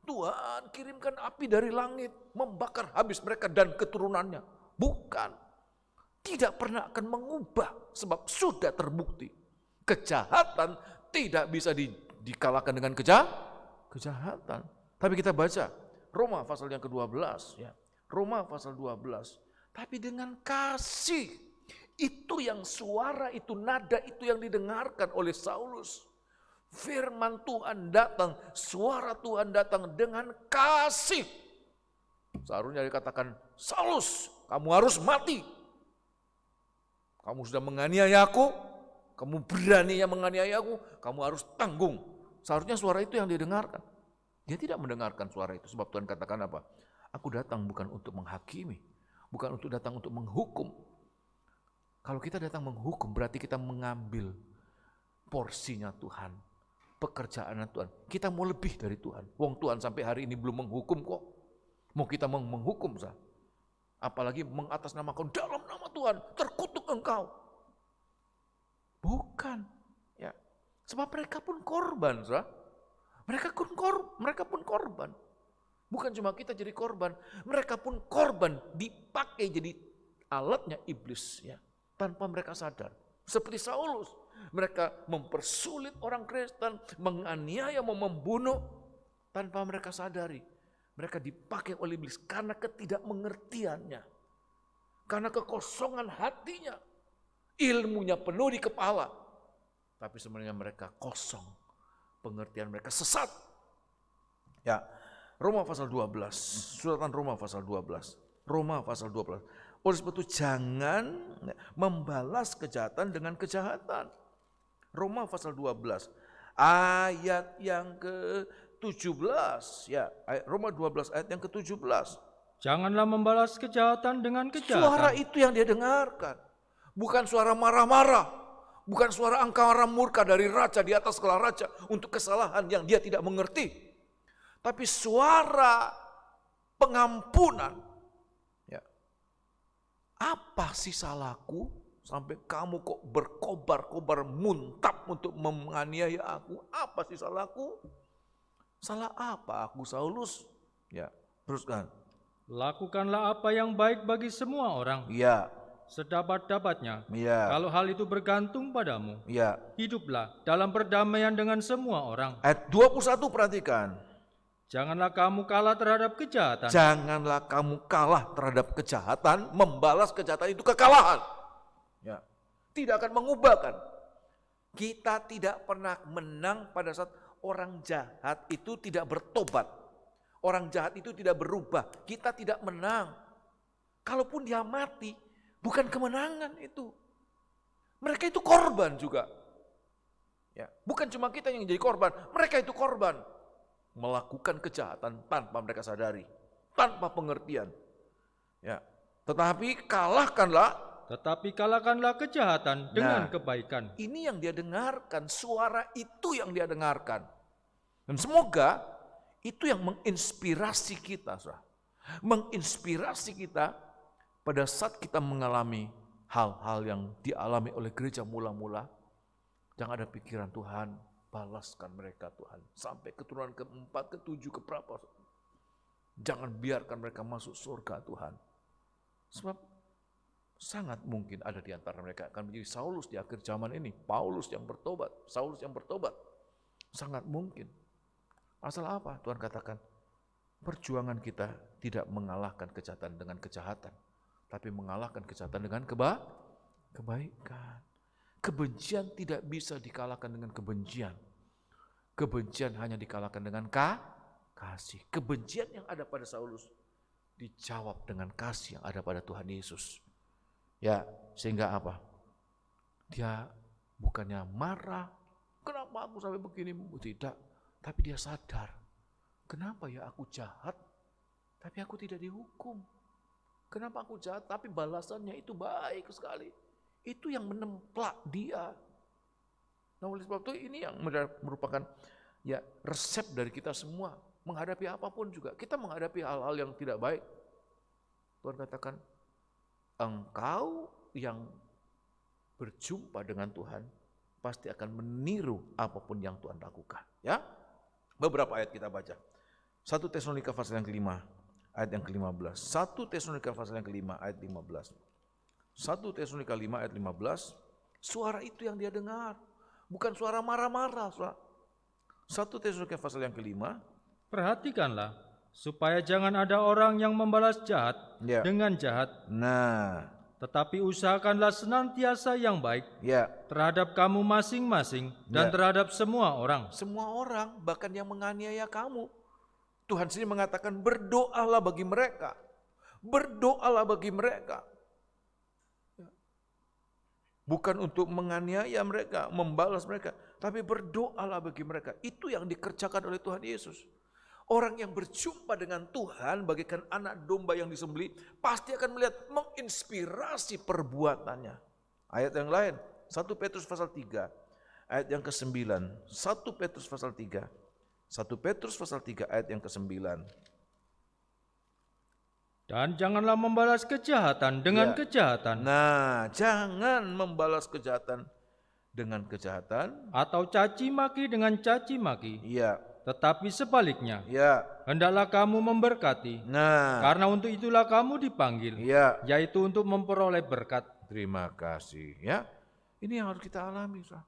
Tuhan kirimkan api dari langit, membakar habis mereka dan keturunannya. Bukan. Tidak pernah akan mengubah, sebab sudah terbukti. Kejahatan tidak bisa dikalahkan dengan kejahatan. Tapi kita baca Roma pasal yang ke-12, ya. Roma pasal 12. Tapi dengan kasih Itu yang suara itu, nada itu yang didengarkan oleh Saulus. Firman Tuhan datang, suara Tuhan datang dengan kasih. Seharusnya dikatakan, Saulus, kamu harus mati. Kamu sudah menganiaya aku, kamu berani yang menganiaya aku, kamu harus tanggung. Seharusnya suara itu yang didengarkan. Dia tidak mendengarkan suara itu, sebab Tuhan katakan apa? Aku datang bukan untuk menghakimi, bukan untuk datang untuk menghukum. Kalau kita datang menghukum, berarti kita mengambil porsinya Tuhan, pekerjaan Tuhan. Kita mau lebih dari Tuhan. Wong Tuhan sampai hari ini belum menghukum kok. Mau kita menghukum sah. Apalagi mengatasnamakan dalam nama Tuhan, terkutuk engkau. Bukan. Ya. Sebab mereka pun korban sah. Mereka pun korban. Bukan cuma kita jadi korban, mereka pun korban dipakai jadi alatnya iblis ya. Tanpa mereka sadar. Seperti Saulus, mereka mempersulit orang Kristen, menganiaya, membunuh tanpa mereka sadari. Mereka dipakai oleh iblis karena ketidakmengertiannya. Karena kekosongan hatinya. Ilmunya penuh di kepala. Tapi sebenarnya mereka kosong. Pengertian mereka sesat. Ya, Roma pasal 12. Suratan Roma pasal 12. Roma pasal 12. Oleh sebab itu jangan membalas kejahatan dengan kejahatan. Roma pasal 12 ayat yang ke-17 ya, Roma 12 ayat yang ke-17. Janganlah membalas kejahatan dengan kejahatan. Suara itu yang dia dengarkan. Bukan suara marah-marah, bukan suara angkara murka dari raja di atas segala raja untuk kesalahan yang dia tidak mengerti. Tapi suara pengampunan. Apa sih salahku sampai kamu kok berkobar-kobar muntap untuk menganiaya aku? Apa sih salahku? Salah apa aku Saulus? Ya, teruskan. Lakukanlah apa yang baik bagi semua orang. Ya. Sedapat-dapatnya. Ya. Kalau hal itu bergantung padamu. Ya. Hiduplah dalam perdamaian dengan semua orang. Ayat 21 perhatikan. Janganlah kamu kalah terhadap kejahatan. Janganlah kamu kalah terhadap kejahatan, membalas kejahatan itu kekalahan. Ya. Tidak akan mengubahkan. Kita tidak pernah menang pada saat orang jahat itu tidak bertobat. Orang jahat itu tidak berubah. Kita tidak menang. Kalaupun dia mati, bukan kemenangan itu. Mereka itu korban juga. Ya. Bukan cuma kita yang jadi korban, mereka itu korban. Melakukan kejahatan tanpa mereka sadari, tanpa pengertian. Ya, tetapi kalahkanlah kejahatan dengan kebaikan. Ini yang dia dengarkan, suara itu yang dia dengarkan. Dan semoga itu yang menginspirasi kita, menginspirasi kita pada saat kita mengalami hal-hal yang dialami oleh gereja mula-mula. Jangan ada pikiran Tuhan, balaskan mereka Tuhan. Sampai keturunan ke-4, ke-7, ke berapa. Jangan biarkan mereka masuk surga Tuhan. Sebab sangat mungkin ada di antara mereka akan menjadi Saulus di akhir zaman ini. Paulus yang bertobat, Saulus yang bertobat. Sangat mungkin. Asal apa? Tuhan katakan, perjuangan kita tidak mengalahkan kejahatan dengan kejahatan. Tapi mengalahkan kejahatan dengan kebaikan. Kebencian tidak bisa dikalahkan dengan kebencian. Kebencian hanya dikalahkan dengan kasih. Kebencian yang ada pada Saulus dijawab dengan kasih yang ada pada Tuhan Yesus. Ya, sehingga apa? Dia bukannya marah, kenapa aku sampai begini? Tidak, tapi dia sadar. Kenapa ya aku jahat, tapi aku tidak dihukum? Kenapa aku jahat, tapi balasannya itu baik sekali? Itu yang menemplak dia. Nah, oleh sebab itu ini yang merupakan ya resep dari kita semua. Menghadapi apapun juga. Kita menghadapi hal-hal yang tidak baik. Tuhan katakan, engkau yang berjumpa dengan Tuhan pasti akan meniru apapun yang Tuhan lakukan. Ya, beberapa ayat kita baca. 1 Tesalonika pasal yang ke-5 ayat yang ke-15. 1 Tesalonika pasal yang ke-5 ayat 15. 1 Tesalonika 5 ayat 15. Suara itu yang dia dengar, bukan suara marah-marah. 1 Tesalonika pasal yang ke-5. Perhatikanlah supaya jangan ada orang yang membalas jahat dengan jahat. Nah, Tetapi usahakanlah senantiasa yang baik Ya, terhadap kamu masing-masing dan Ya. terhadap semua orang. semua orang, bahkan yang menganiaya kamu. Tuhan sendiri mengatakan berdoalah bagi mereka. Berdoalah bagi mereka. Bukan untuk menganiaya mereka, membalas mereka, tapi berdoalah bagi mereka. Itu yang dikerjakan oleh Tuhan Yesus. Orang yang berjumpa dengan Tuhan bagaikan anak domba yang disembelih pasti akan melihat menginspirasi perbuatannya. Ayat yang lain, 1 Petrus pasal 3, ayat yang ke-9. 1 Petrus pasal 3. 1 Petrus pasal 3 ayat yang ke-9. Dan janganlah membalas kejahatan dengan Ya. kejahatan, Nah, jangan membalas kejahatan dengan kejahatan. atau caci maki dengan caci maki, Iya, tetapi sebaliknya, iya. hendaklah kamu memberkati, Nah, karena untuk itulah kamu dipanggil, iya. yaitu untuk memperoleh berkat. Terima kasih ya. Ini yang harus kita alami, Saudara.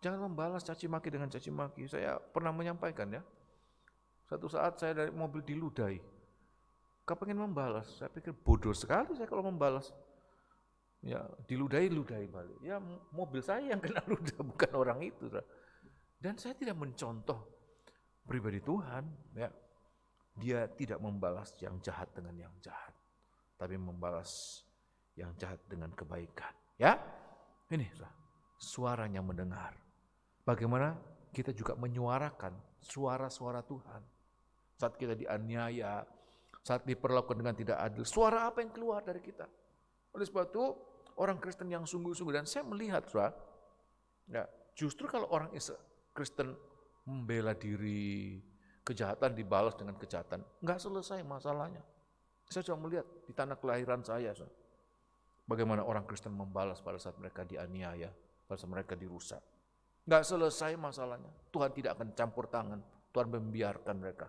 Jangan membalas caci maki dengan caci maki. Saya pernah menyampaikan ya. Satu saat saya dari mobil diludahi. Kepengen membalas, saya pikir bodoh sekali saya kalau membalas. Ya, diludahi balik. Ya, mobil saya yang kena ludah, bukan orang itu, Saudara. Dan saya tidak mencontoh pribadi Tuhan, ya. Dia tidak membalas yang jahat dengan yang jahat, tapi membalas yang jahat dengan kebaikan. Ya, ini suaranya mendengar. Bagaimana kita juga menyuarakan suara-suara Tuhan. Saat kita dianiaya, saat diperlakukan dengan tidak adil, suara apa yang keluar dari kita? Oleh sebab itu, orang Kristen yang sungguh-sungguh, dan saya melihat, Saudara, ya, justru kalau orang Kristen membela diri, kejahatan dibalas dengan kejahatan, nggak selesai masalahnya. Saya sudah melihat di tanah kelahiran saya, Saudara, bagaimana orang Kristen membalas pada saat mereka dianiaya, pada saat mereka dirusak. Nggak selesai masalahnya. Tuhan tidak akan campur tangan. Tuhan membiarkan mereka.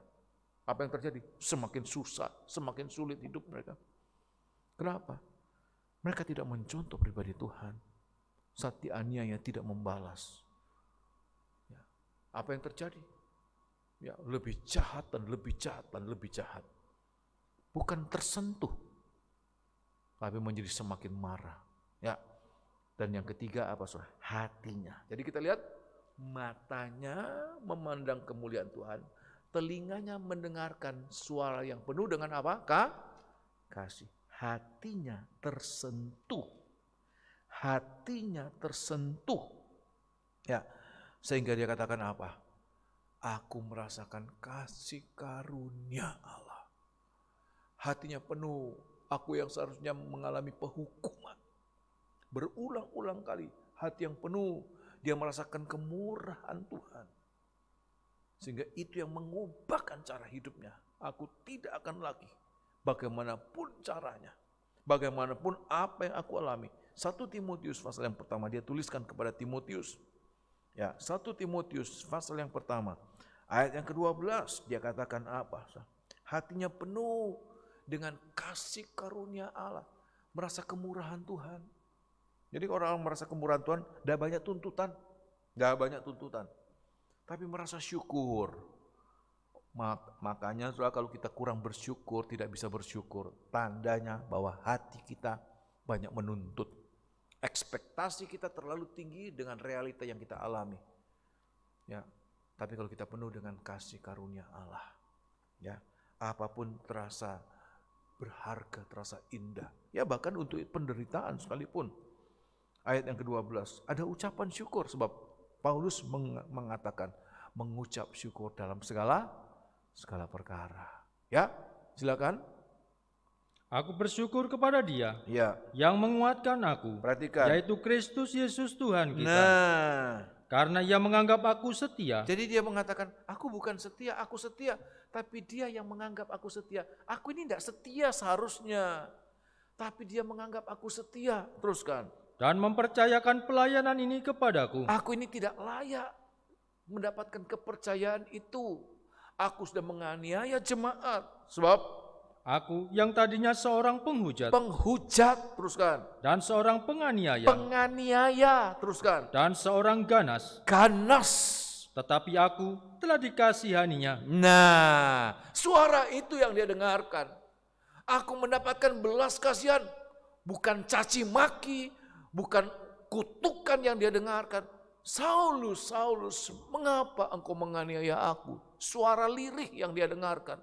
Apa yang terjadi? Semakin susah, semakin sulit hidup mereka. Kenapa? Mereka tidak mencontoh pribadi Tuhan. Saat dianiaya tidak membalas. Ya. Apa yang terjadi? Ya, lebih jahat dan lebih jahat dan lebih jahat. Bukan tersentuh, tapi menjadi semakin marah. Ya. Dan yang ketiga apa, Saudara? Hatinya. Jadi kita lihat matanya memandang kemuliaan Tuhan, telinganya mendengarkan suara yang penuh dengan apa? Kasih. Hatinya tersentuh. Hatinya tersentuh. Ya, sehingga dia katakan apa? Aku merasakan kasih karunia Allah. Hatinya penuh. Aku yang seharusnya mengalami penghukuman. Berulang-ulang kali, hati yang penuh, dia merasakan kemurahan Tuhan. Sehingga itu yang mengubahkan cara hidupnya. Aku tidak akan lagi, bagaimanapun caranya, bagaimanapun apa yang aku alami. 1 Timotius pasal yang pertama, dia tuliskan kepada Timotius. Ya, 1 Timotius pasal yang pertama, ayat yang ke-12, dia katakan apa? Hatinya penuh dengan kasih karunia Allah, merasa kemurahan Tuhan. Jadi orang merasa kemurahan Tuhan, tidak banyak tuntutan, tapi merasa syukur. Makanya Saudara, kalau kita kurang bersyukur, tidak bisa bersyukur, tandanya bahwa hati kita banyak menuntut. Ekspektasi kita terlalu tinggi dengan realita yang kita alami. Ya, tapi kalau kita penuh dengan kasih karunia Allah, ya, apapun terasa berharga, terasa indah. Ya, bahkan untuk penderitaan sekalipun. Ayat yang ke-12, ada ucapan syukur sebab Paulus mengatakan mengucap syukur dalam segala perkara. Ya, silakan. Aku bersyukur kepada Dia Ya, yang menguatkan aku, perhatikan. yaitu Kristus Yesus Tuhan kita. Nah, Karena Ia menganggap aku setia. jadi dia mengatakan, aku bukan setia, aku setia. Tapi dia yang menganggap aku setia. Aku ini tidak setia seharusnya. Tapi dia menganggap aku setia. Teruskan. Dan mempercayakan pelayanan ini kepadaku. Aku ini tidak layak mendapatkan kepercayaan itu. Aku sudah menganiaya jemaat. Sebab Aku yang tadinya seorang penghujat. teruskan. Dan seorang penganiaya. Teruskan. Dan seorang ganas. Tetapi aku telah dikasihaninya. Nah, suara itu yang dia dengarkan. Aku mendapatkan belas kasihan. bukan caci maki, bukan kutukan yang dia dengarkan. Saulus, Saulus, mengapa engkau menganiaya aku? Suara lirih yang dia dengarkan.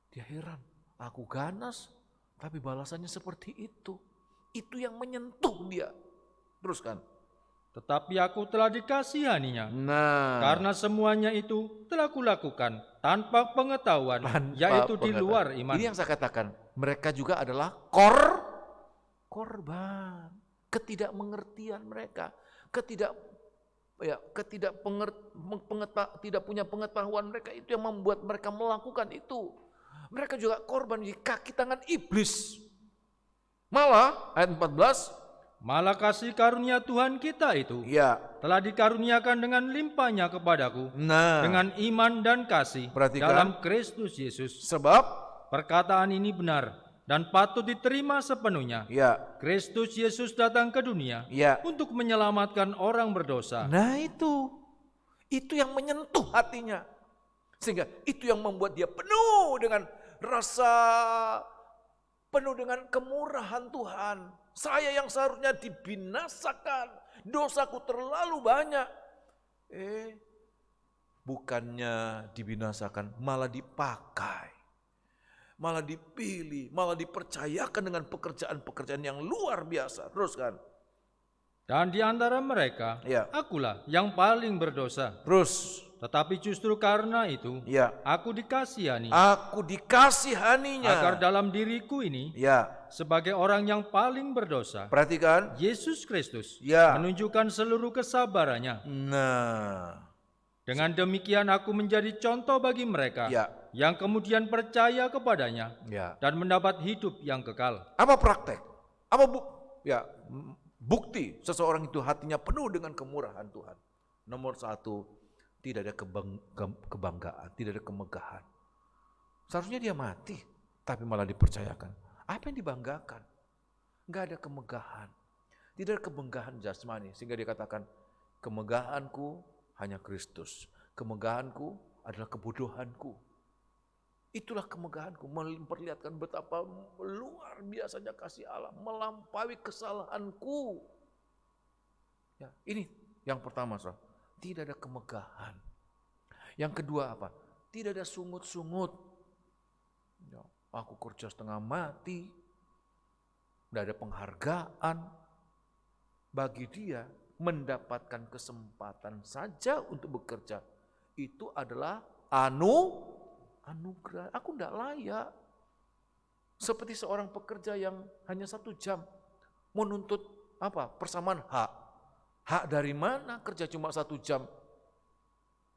Dia heran, aku ganas, tapi balasannya seperti itu. Itu yang menyentuh dia. Teruskan. Tetapi aku telah dikasihaninya. Nah, Karena semuanya itu telah kulakukan tanpa pengetahuan, yaitu di luar iman. Ini yang saya katakan, mereka juga adalah korban. Ketidakmengertian mereka, tidak punya pengetahuan mereka, itu yang membuat mereka melakukan itu. Mereka juga korban di kaki tangan iblis. Malah ayat 14, malah kasih karunia Tuhan kita itu telah dikaruniakan dengan limpahnya kepadaku, dengan iman dan kasih dalam Kristus Yesus. Sebab perkataan ini benar dan patut diterima sepenuhnya. Kristus Yesus datang ke dunia untuk menyelamatkan orang berdosa. Nah itu yang menyentuh hatinya. Sehingga itu yang membuat dia penuh dengan rasa, penuh dengan kemurahan Tuhan. Saya yang seharusnya dibinasakan, dosaku terlalu banyak. Bukannya dibinasakan, malah dipakai. Malah dipilih, malah dipercayakan dengan pekerjaan-pekerjaan yang luar biasa. Teruskan. Dan di antara mereka, akulah yang paling berdosa. Terus. Tetapi justru karena itu, aku dikasihani. Aku dikasihaninya. Agar dalam diriku ini, sebagai orang yang paling berdosa, perhatikan, Yesus Kristus menunjukkan seluruh kesabarannya. Nah, dengan demikian aku menjadi contoh bagi mereka yang kemudian percaya kepadanya dan mendapat hidup yang kekal. Apa praktek? Apa bukti seseorang itu hatinya penuh dengan kemurahan Tuhan? Nomor satu, tidak ada kebanggaan, tidak ada kemegahan. Seharusnya dia mati, tapi malah dipercayakan. Apa yang dibanggakan? Enggak ada kemegahan. Tidak ada kemegahan jasmani, sehingga dia katakan, kemegahanku hanya Kristus. Kemegahanku adalah kebodohanku. Itulah kemegahanku, memperlihatkan betapa luar biasanya kasih Allah, melampaui kesalahanku. Ini yang pertama, saudara. Tidak ada kemegahan. Yang kedua apa? Tidak ada sungut-sungut. Aku kerja setengah mati. Tidak ada penghargaan. Bagi dia, mendapatkan kesempatan saja untuk bekerja, itu adalah anugerah. Aku tidak layak. Seperti seorang pekerja yang hanya 1 jam menuntut persamaan hak. Hak dari mana kerja cuma 1 jam?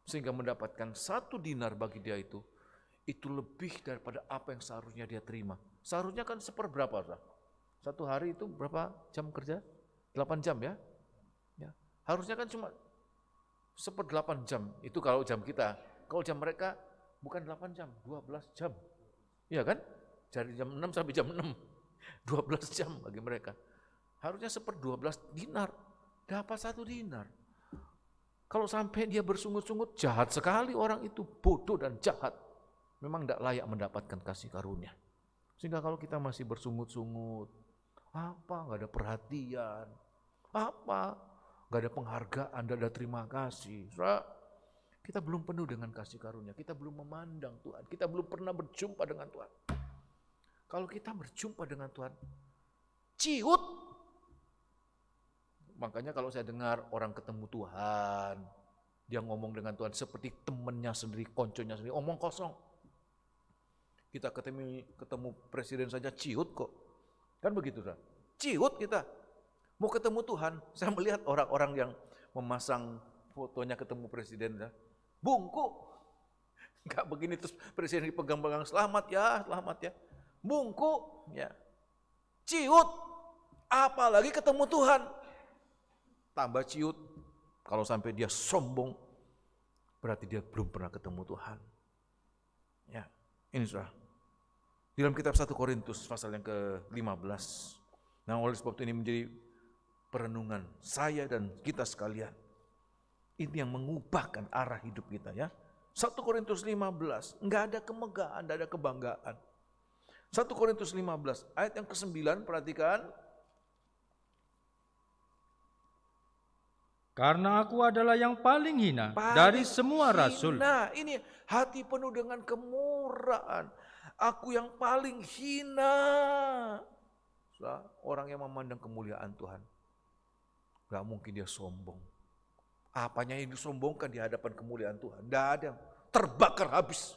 Sehingga mendapatkan 1 dinar bagi dia itu lebih daripada apa yang seharusnya dia terima. Seharusnya kan seperberapa? 1 hari itu berapa jam kerja? 8 jam ya? Harusnya kan cuma 1/8 jam. Itu kalau jam kita. Kalau jam mereka bukan 8 jam, 12 jam. Iya kan? Dari jam 6 sampai jam 6. 12 jam bagi mereka. Harusnya 1/12 dinar. Dapat 1 dinar. Kalau sampai dia bersungut-sungut, jahat sekali orang itu. Bodoh dan jahat. Memang tidak layak mendapatkan kasih karunia. Sehingga kalau kita masih bersungut-sungut, nggak ada perhatian, nggak ada penghargaan, nggak ada terima kasih. Kita belum penuh dengan kasih karunia, kita belum memandang Tuhan, kita belum pernah berjumpa dengan Tuhan. Kalau kita berjumpa dengan Tuhan, ciut. Makanya kalau saya dengar orang ketemu Tuhan, dia ngomong dengan Tuhan seperti temannya sendiri, konconya sendiri, omong kosong. Kita ketemu presiden saja ciut kok. Kan begitu, Tuhan. Ciut kita. Mau ketemu Tuhan, saya melihat orang-orang yang memasang fotonya ketemu presiden, bungkuk. Enggak begini terus presiden dipegang-pegang, selamat ya. Bungkuk, ya. Ciut. Apalagi ketemu Tuhan. Tambah ciut. Kalau sampai dia sombong, berarti dia belum pernah ketemu Tuhan. Ya, ini saudara. Di dalam kitab 1 Korintus pasal yang ke-15. Nah, oleh sebab itu ini menjadi perenungan saya dan kita sekalian. Ini yang mengubahkan arah hidup kita ya. 1 Korintus 15, enggak ada kemegahan, enggak ada kebanggaan. 1 Korintus 15 ayat yang ke-9, perhatikan. Karena aku adalah yang paling hina dari semua rasul. Nah, ini hati penuh dengan kemurahan. Aku yang paling hina. Orang yang memandang kemuliaan Tuhan, gak mungkin dia sombong. Apanya yang disombongkan di hadapan kemuliaan Tuhan? Tidak ada, yang terbakar habis.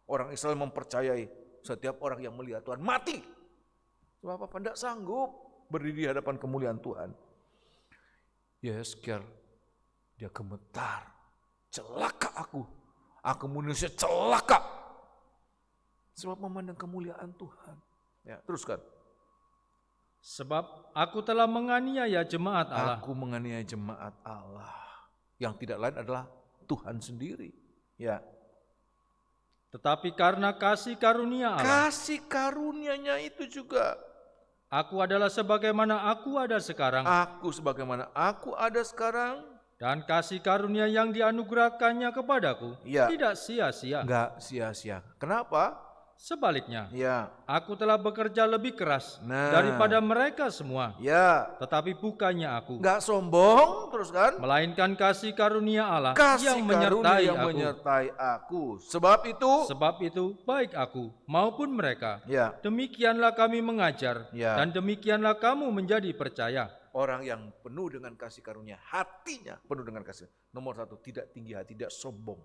Orang Israel mempercayai setiap orang yang melihat Tuhan mati. Sebab apa? Tidak sanggup berdiri di hadapan kemuliaan Tuhan. Yeskel, dia gemetar. Celaka aku manusia celaka. Sebab memandang kemuliaan Tuhan. Ya, teruskan. Sebab aku telah menganiaya jemaat Allah. Aku menganiaya jemaat Allah. Yang tidak lain adalah Tuhan sendiri. Ya. Tetapi karena kasih karunia Allah, Kasih karunia-Nya itu juga. aku adalah sebagaimana aku ada sekarang. Aku sebagaimana aku ada sekarang. Dan kasih karunia yang dianugerahkannya kepadaku tidak sia-sia. Enggak sia-sia. Kenapa? Sebaliknya, Ya. aku telah bekerja lebih keras daripada mereka semua. Ya. Tetapi bukannya aku, Enggak sombong, terus kan? melainkan kasih karunia Allah Kasih yang menyertai yang aku. menyertai aku. Sebab itu Baik aku maupun mereka, ya, demikianlah kami mengajar, ya, dan demikianlah kamu menjadi percaya. orang yang penuh dengan kasih karunia, hatinya penuh dengan kasih. Nomor 1, tidak tinggi hati, tidak sombong.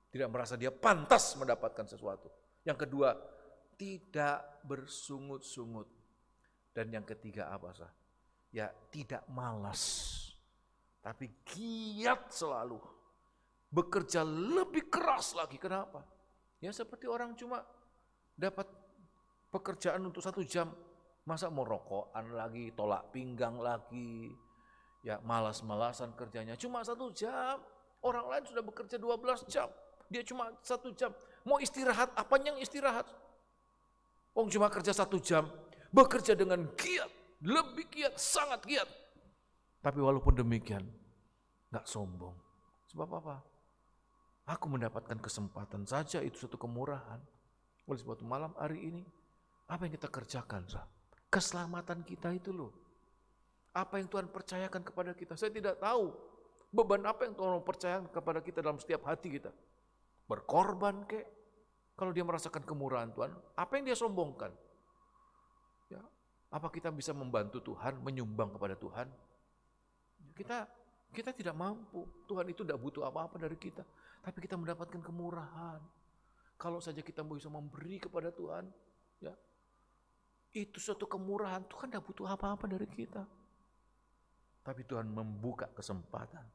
Tidak merasa dia pantas mendapatkan sesuatu. Yang kedua, tidak bersungut-sungut. Dan yang ketiga apa sah? Ya, tidak malas. Tapi giat selalu. Bekerja lebih keras lagi. Kenapa? Ya seperti orang cuma dapat pekerjaan untuk 1 jam. Masa mau rokokan lagi, tolak pinggang lagi. Ya malas-malasan kerjanya. Cuma 1 jam. Orang lain sudah bekerja 12 jam. Dia cuma 1 jam. Mau istirahat, apanya yang istirahat? Cuma kerja 1 jam. Bekerja dengan giat. Lebih giat, sangat giat. Tapi walaupun demikian, gak sombong. Sebab apa? Aku mendapatkan kesempatan saja, itu suatu kemurahan. Oleh sebab itu malam hari ini, apa yang kita kerjakan? Keselamatan kita itu loh. Apa yang Tuhan percayakan kepada kita? Saya tidak tahu beban apa yang Tuhan percayakan kepada kita dalam setiap hati kita. Berkorban kek, kalau dia merasakan kemurahan Tuhan, apa yang dia sombongkan? Ya, apa kita bisa membantu Tuhan, menyumbang kepada Tuhan? Kita tidak mampu, Tuhan itu tidak butuh apa-apa dari kita, tapi kita mendapatkan kemurahan. Kalau saja kita bisa memberi kepada Tuhan, ya, itu suatu kemurahan. Tuhan tidak butuh apa-apa dari kita, tapi Tuhan membuka kesempatan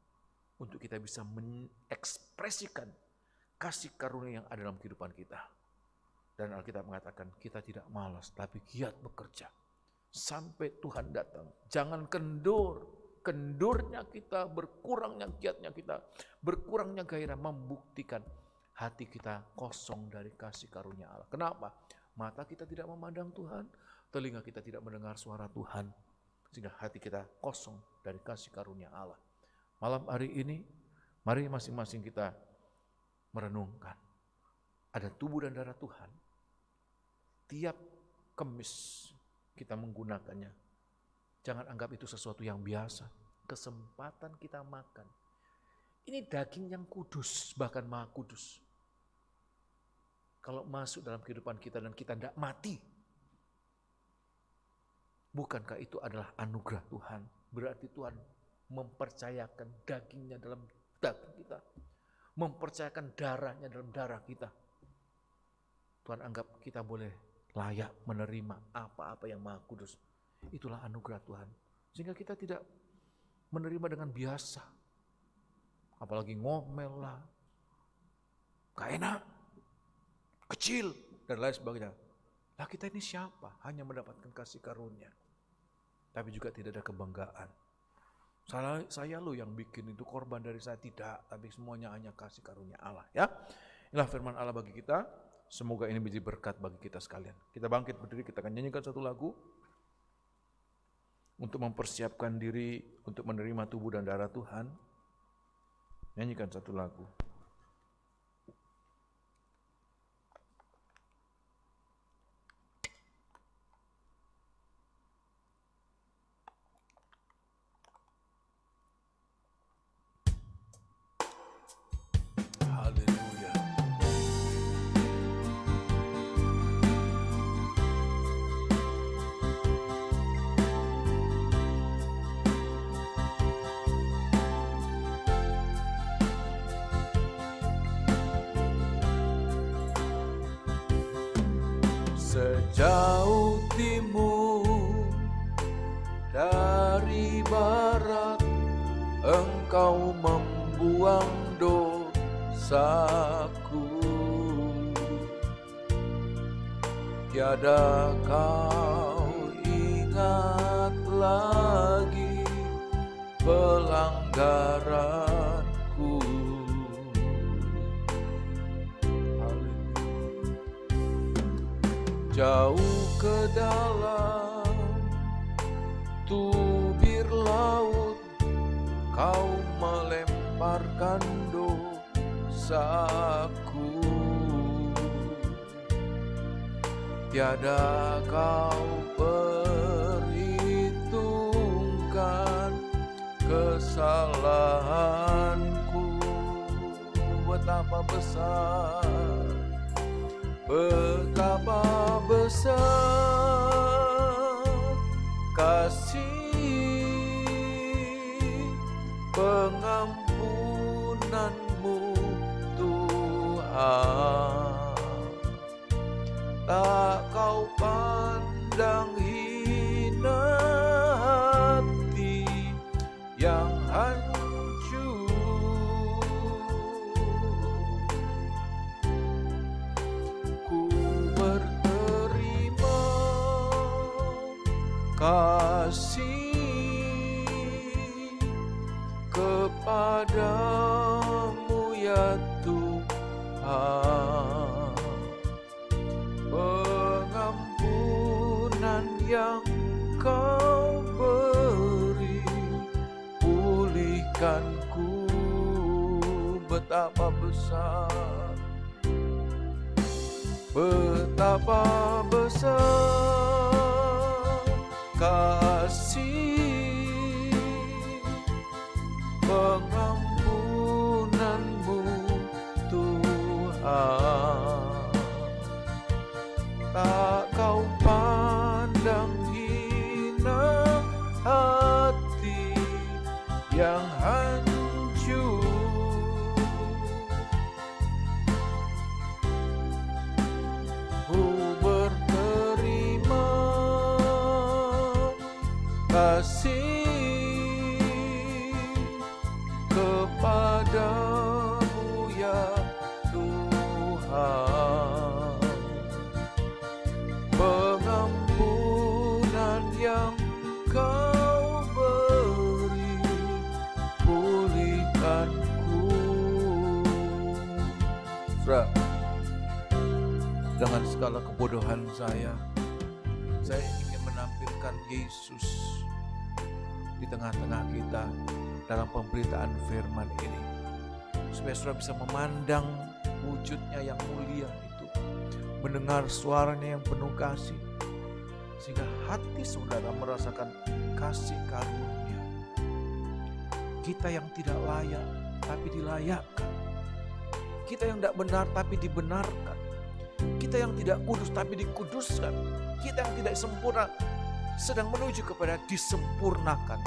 untuk kita bisa mengekspresikan kasih karunia yang ada dalam kehidupan kita. Dan Alkitab mengatakan kita tidak malas tapi giat bekerja sampai Tuhan datang. Jangan kendurnya kita, berkurangnya giatnya kita, berkurangnya gairah membuktikan hati kita kosong dari kasih karunia Allah. Kenapa? Mata kita tidak memandang Tuhan, telinga kita tidak mendengar suara Tuhan, sehingga hati kita kosong dari kasih karunia Allah. Malam hari ini, mari masing-masing kita merenungkan. Ada tubuh dan darah Tuhan. Tiap Kamis kita menggunakannya. Jangan anggap itu sesuatu yang biasa. Kesempatan kita makan. Ini daging yang kudus, bahkan maha kudus. Kalau masuk dalam kehidupan kita dan kita tidak mati, bukankah itu adalah anugerah Tuhan? Berarti Tuhan mempercayakan dagingnya dalam daging kita. Mempercayakan darahnya dalam darah kita. Tuhan anggap kita boleh layak menerima apa-apa yang maha kudus. Itulah anugerah Tuhan. Sehingga kita tidak menerima dengan biasa. Apalagi ngomel lah. Gak enak. Kecil. Dan lain sebagainya. Lah kita ini siapa? Hanya mendapatkan kasih karunia. Tapi juga tidak ada kebanggaan. Saya lo yang bikin itu, korban dari saya tidak, tapi semuanya hanya kasih karunia Allah, ya. Inilah firman Allah bagi kita. Semoga ini menjadi berkat bagi kita sekalian. Kita bangkit berdiri, kita akan nyanyikan satu lagu untuk mempersiapkan diri untuk menerima tubuh dan darah Tuhan. Nyanyikan satu lagu. Sejauh timur dari barat, Engkau membuang dosaku. Tiada Kau ingat lagi pelanggaranku. Jauh ke dalam tubir laut, Kau melemparkan dosaku. Tiada Kau perhitungkan kesalahanku. Betapa besar, betapa besar kasih pengampunanmu Tuhan. Tak Kau pandang hina hati yang hancur. Ku berterima kasih kepadamu ya Tuhan. Pengampunan yang Kau beri, pulihkanku. Betapa besar, betapa besar kasih pengampunanmu Tuhan. Tak Kau pandang hina hati yang hancur. Ku berterima kasih kepadamu ya Tuhan. Pengampunan yang Kau beri, pulihkanku. Saudara, dengan segala kebodohan saya ingin menampilkan Yesus di tengah-tengah kita dalam pemberitaan firman ini, supaya saudara bisa memandang wujudnya yang mulia itu, mendengar suaranya yang penuh kasih, sehingga hati saudara merasakan kasih karunia. Kita yang tidak layak tapi dilayakkan, kita yang tidak benar tapi dibenarkan, kita yang tidak kudus tapi dikuduskan, kita yang tidak sempurna sedang menuju kepada disempurnakan.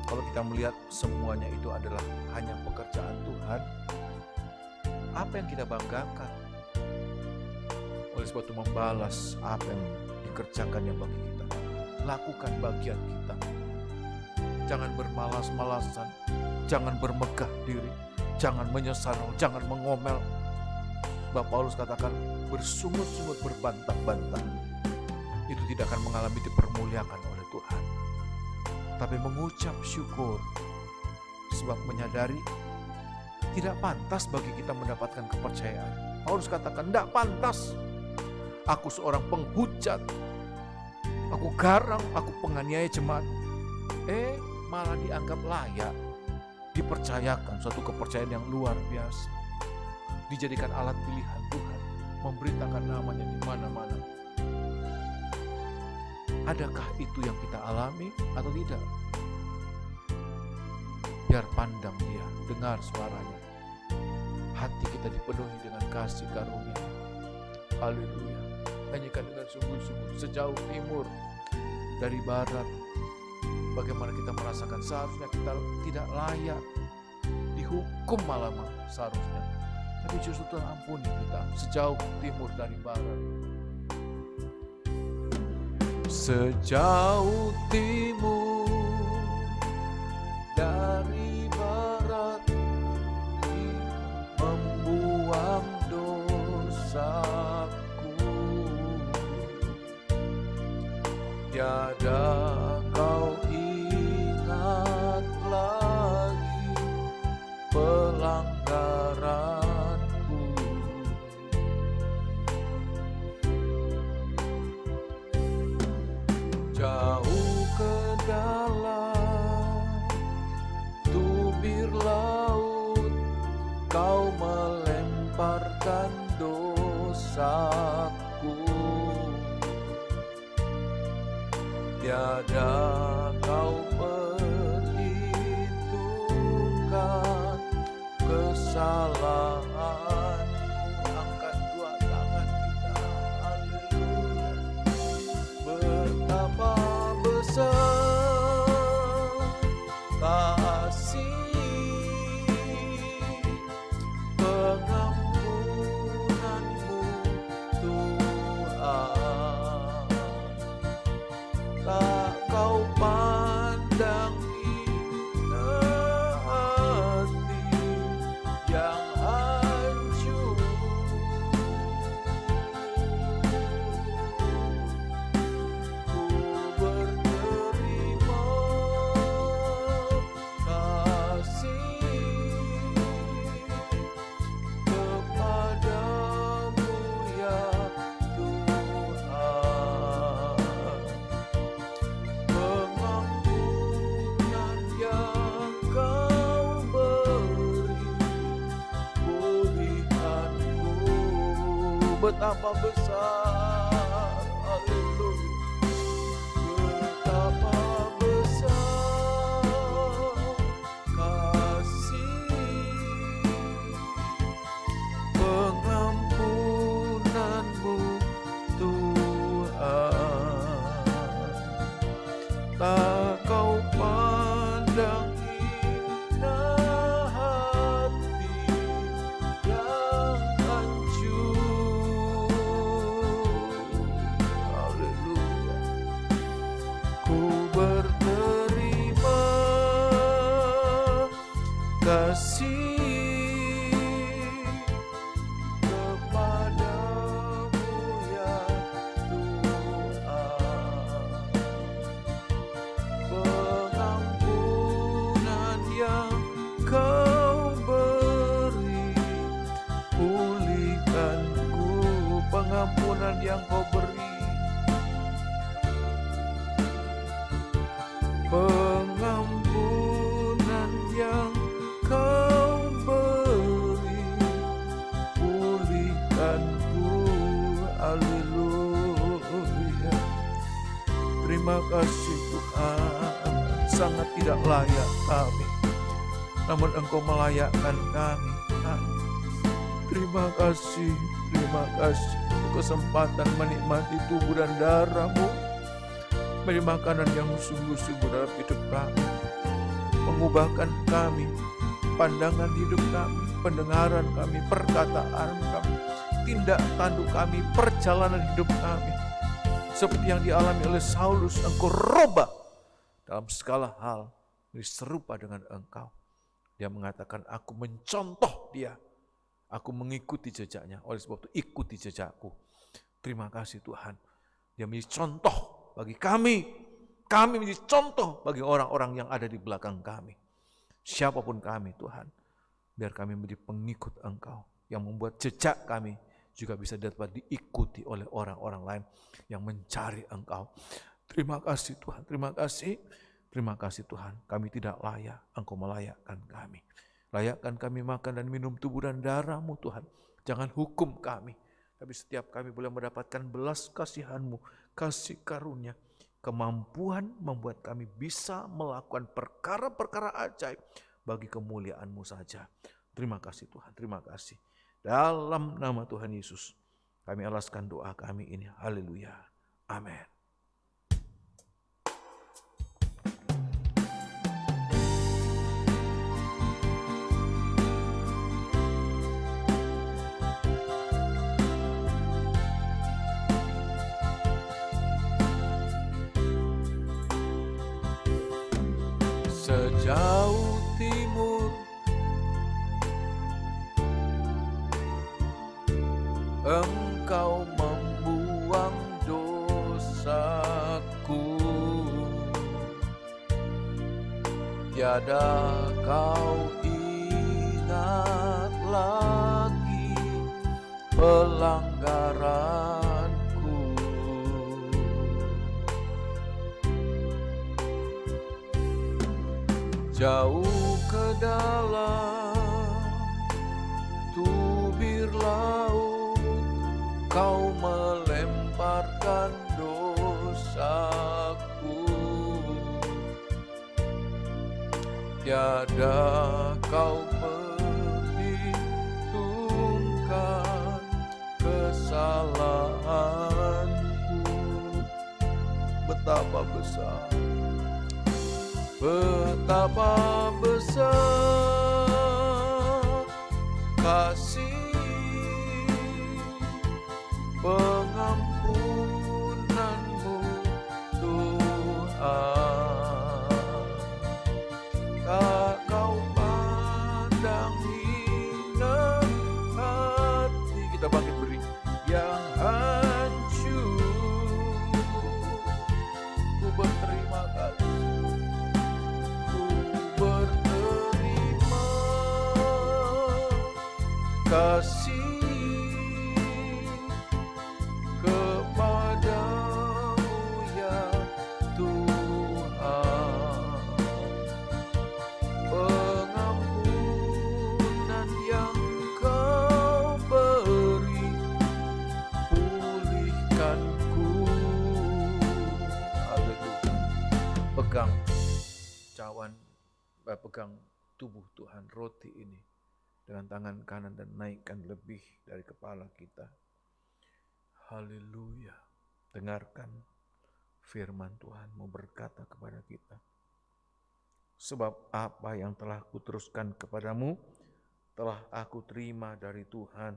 Kalau kita melihat semuanya itu adalah hanya pekerjaan Tuhan, apa yang kita banggakan? Oleh sebab itu membalas apa yang dikerjakannya bagi kita. Lakukan bagian kita. Jangan bermalas-malasan, jangan bermegah diri, jangan menyesal, jangan mengomel. Sebab Paulus katakan bersungut-sungut, berbantah-bantah, itu tidak akan mengalami dipermuliakan oleh Tuhan. Tapi mengucap syukur, sebab menyadari tidak pantas bagi kita mendapatkan kepercayaan. Paulus katakan, tidak pantas. Aku seorang penghujat, aku garang, aku penganiaya jemaat. Malah dianggap layak, dipercayakan suatu kepercayaan yang luar biasa. Dijadikan alat pilihan Tuhan, memberitakan namanya di mana-mana. Adakah itu yang kita alami atau tidak? Biar pandang Dia, dengar suaranya. Hati kita dipenuhi dengan kasih karunia. Haleluya. Nyanyikan dengan sungguh-sungguh. Sejauh timur dari barat, bagaimana kita merasakan seharusnya kita tidak layak, dihukum malah seharusnya. tapi justru Tuhan ampuni kita sejauh timur dari barat. Sejauh timur dari barat, membuang dosaku. Tiada kau ingat lagi pelanggaranku. Jauh ke dalam tubir laut, kau melemparkan dosaku. Tiada kau perhitungkan kesalahan. Angkat dua tangan kita, haleluya. Betapa besar kasih pengampunanmu Tuhan. Tak kau pandang hina hati yang hancur. Ku berterima kasih kepadamu ya Tuhan. Pengampunan yang kau beri, pulihkanku. Betapa besar, haleluya. Betapa besar kasih pengampunanmu Tuhan. Tak kau pandang hina hati yang hancur. Haleluya. Ku berterima kasih kepadamu ya Tuhan. Pengampunan yang kau beri, pulihkanku. Pengampunan yang kau beri, pengampunan yang kau beri, pulihkanku. Haleluya. Terima kasih Tuhan. Sangat tidak layak kami, namun Engkau melayakkan kami Tuhan. Terima kasih untuk kesempatan menikmati tubuh dan darah-Mu, menjadi makanan yang sungguh-sungguh dalam hidup kami, mengubahkan kami, pandangan hidup kami, pendengaran kami, perkataan kami, tindak tanduk kami, perjalanan hidup kami. Seperti yang dialami oleh Saulus, Engkau robah dalam segala hal, menjadi serupa dengan Engkau. Dia mengatakan, aku mencontoh dia, aku mengikuti jejaknya. Oleh sebab itu ikuti jejakku. Terima kasih Tuhan. Dia menjadi contoh bagi kami. Kami menjadi contoh bagi orang-orang yang ada di belakang kami. Siapapun kami Tuhan, biar kami menjadi pengikut Engkau, yang membuat jejak kami juga bisa dapat diikuti oleh orang-orang lain yang mencari Engkau. Terima kasih Tuhan, terima kasih Tuhan. Kami tidak layak, Engkau melayakkan kami. Layakkan kami makan dan minum tubuh dan darah-Mu Tuhan. Jangan hukum kami, tapi setiap kami boleh mendapatkan belas kasihan-Mu, kasih karunia, kemampuan membuat kami bisa melakukan perkara-perkara ajaib bagi kemuliaan-Mu saja. Terima kasih Tuhan, terima kasih. Dalam nama Tuhan Yesus, kami alaskan doa kami ini. Haleluya. Amin. jauh timur, Engkau membuang dosaku. Tiada kau ingat lagi pelanggaranku. Jauh ke dalam tubir laut, Kau melemparkan dosaku. Tiada kau perhitungkan kesalahanku. Betapa besar, betapa besar kasih pengampunanmu, Tuhan. Tak kau pandang hina hati, kita bangkit beri, yang hancur. Ku berterima kasih, ku berterima kasih kepadamu ya Tuhan. Pengampunan yang Kau beri, pulihkanku. Haleluya. Pegang cawan, pegang tubuh Tuhan, roti ini dengan tangan kanan dan naikkan lebih dari kepala kita. Haleluya. Dengarkan firman Tuhan mau berkata kepada kita. Sebab apa yang telah kuteruskan kepadamu, telah aku terima dari Tuhan,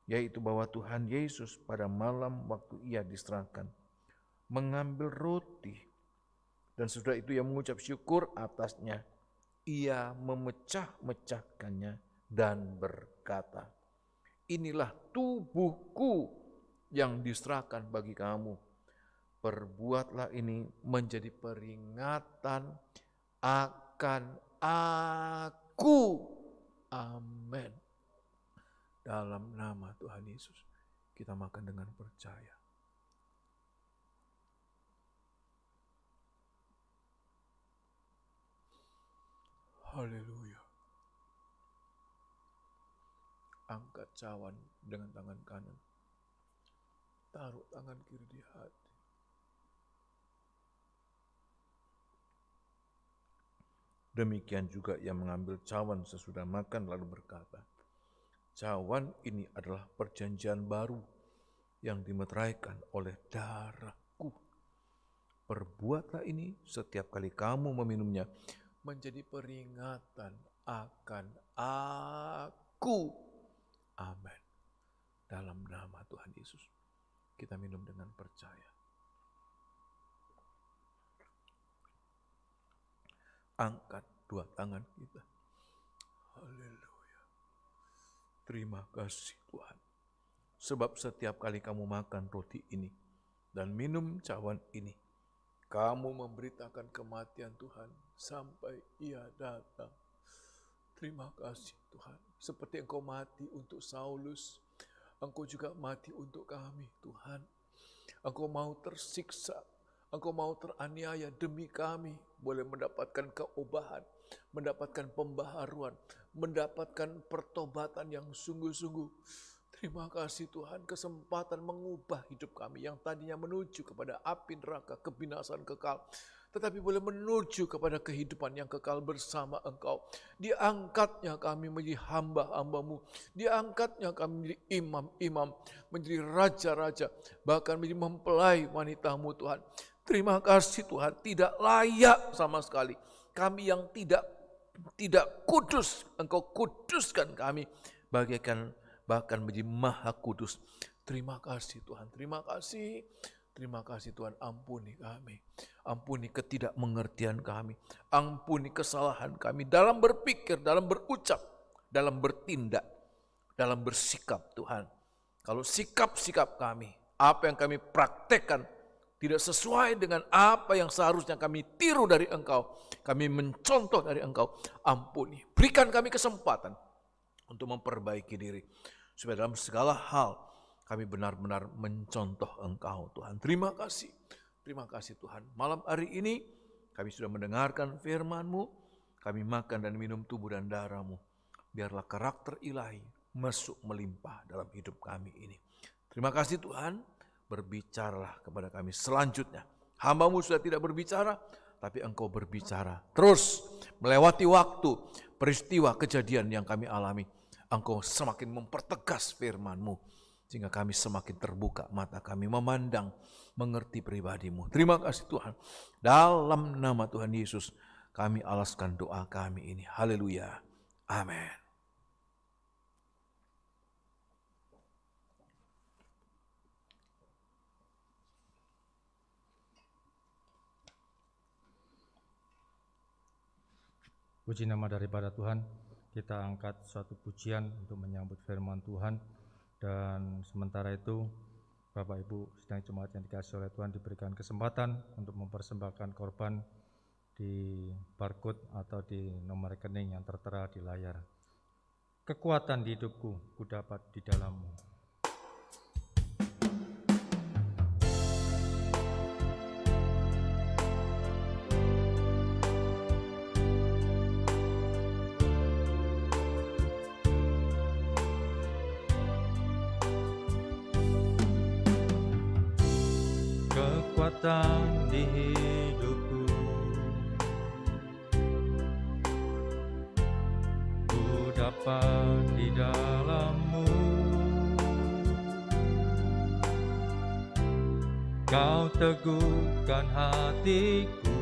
yaitu bahwa Tuhan Yesus pada malam waktu Ia diserahkan, mengambil roti, dan sesudah itu Ia mengucap syukur atasnya. Ia memecah-mecahkannya dan berkata, inilah tubuhku yang diserahkan bagi kamu. Perbuatlah ini menjadi peringatan akan aku. Amin. Dalam nama Tuhan Yesus, kita makan dengan percaya. Haleluya. Angkat cawan dengan tangan kanan. Taruh tangan kiri di hati. Demikian juga ia mengambil cawan sesudah makan lalu berkata, cawan ini adalah perjanjian baru yang dimeteraikan oleh darahku. Perbuatlah ini setiap kali kamu meminumnya menjadi peringatan akan aku. Amin. Dalam nama Tuhan Yesus, kita minum dengan percaya. Angkat dua tangan kita. Haleluya. Terima kasih Tuhan. Sebab setiap kali kamu makan roti ini dan minum cawan ini, kamu memberitakan kematian Tuhan sampai Ia datang. Terima kasih Tuhan. Seperti Engkau mati untuk Saulus, Engkau juga mati untuk kami Tuhan. Engkau mau tersiksa, Engkau mau teraniaya demi kami, boleh mendapatkan keobahan, mendapatkan pembaharuan, mendapatkan pertobatan yang sungguh-sungguh. Terima kasih Tuhan, kesempatan mengubah hidup kami yang tadinya menuju kepada api neraka, kebinasaan kekal, tetapi boleh menuju kepada kehidupan yang kekal bersama Engkau. Diangkatnya kami menjadi hamba-hamba-Mu, diangkatnya kami menjadi imam-imam, menjadi raja-raja, bahkan menjadi mempelai wanita-Mu Tuhan. Terima kasih Tuhan, tidak layak sama sekali. Kami yang tidak kudus, Engkau kuduskan kami, bagaikan bahkan menjadi maha kudus. Terima kasih Tuhan, terima kasih. Terima kasih Tuhan, ampuni kami. Ampuni ketidakmengertian kami. Ampuni kesalahan kami dalam berpikir, dalam berucap, dalam bertindak, dalam bersikap Tuhan. Kalau sikap-sikap kami, apa yang kami praktekkan tidak sesuai dengan apa yang seharusnya kami tiru dari Engkau, kami mencontoh dari Engkau, ampuni. Berikan kami kesempatan untuk memperbaiki diri, supaya dalam segala hal kami benar-benar mencontoh Engkau Tuhan. Terima kasih Tuhan. Malam hari ini kami sudah mendengarkan firman-Mu, kami makan dan minum tubuh dan darah-Mu. Biarlah karakter ilahi masuk melimpah dalam hidup kami ini. Terima kasih Tuhan, berbicaralah kepada kami selanjutnya. Hamba-Mu sudah tidak berbicara, tapi Engkau berbicara. Terus melewati waktu, peristiwa, kejadian yang kami alami, Engkau semakin mempertegas firman-Mu, sehingga kami semakin terbuka mata kami memandang, mengerti pribadi-Mu. Terima kasih Tuhan. Dalam nama Tuhan Yesus kami alaskan doa kami ini. Haleluya. Amin. Puji nama daripada Tuhan. Kita angkat suatu pujian untuk menyambut firman Tuhan. Dan sementara itu Bapak Ibu sidang jemaat yang dikasihi oleh Tuhan diberikan kesempatan untuk mempersembahkan korban di barcode atau di nomor rekening yang tertera di layar. Kekuatan di hidupku kudapat di dalam-Mu. Kekuatan di hidupku ku dapat di dalam-Mu. Kau teguhkan hatiku,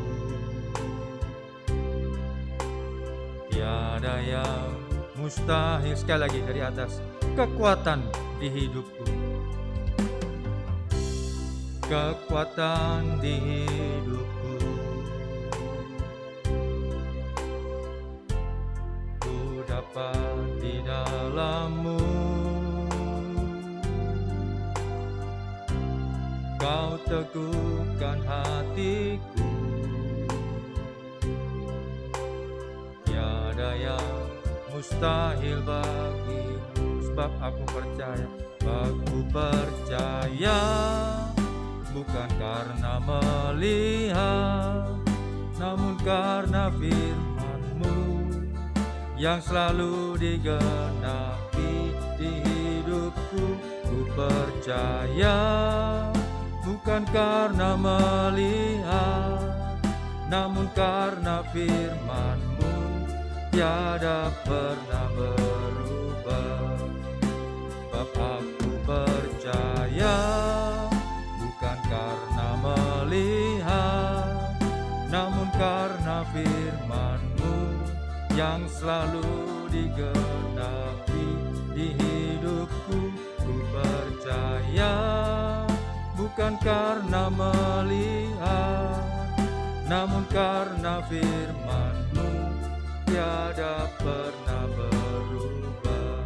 tiada yang mustahil. Sekali lagi dari atas. Kekuatan di hidupku, kekuatan di hidupku, ku dapat di dalam-Mu. Kau teguhkan hatiku, tiada yang mustahil bagimu. Sebab aku percaya, bukan karena melihat, namun karena firman-Mu yang selalu digenapi di hidupku. Ku percaya, bukan karena melihat, namun karena firman-Mu tiada pernah berubah. Sebab aku percaya, bukan karena melihat, namun karena firman-Mu yang selalu digenapi di hidupku. Ku percaya, bukan karena melihat, namun karena firman-Mu tiada pernah berubah.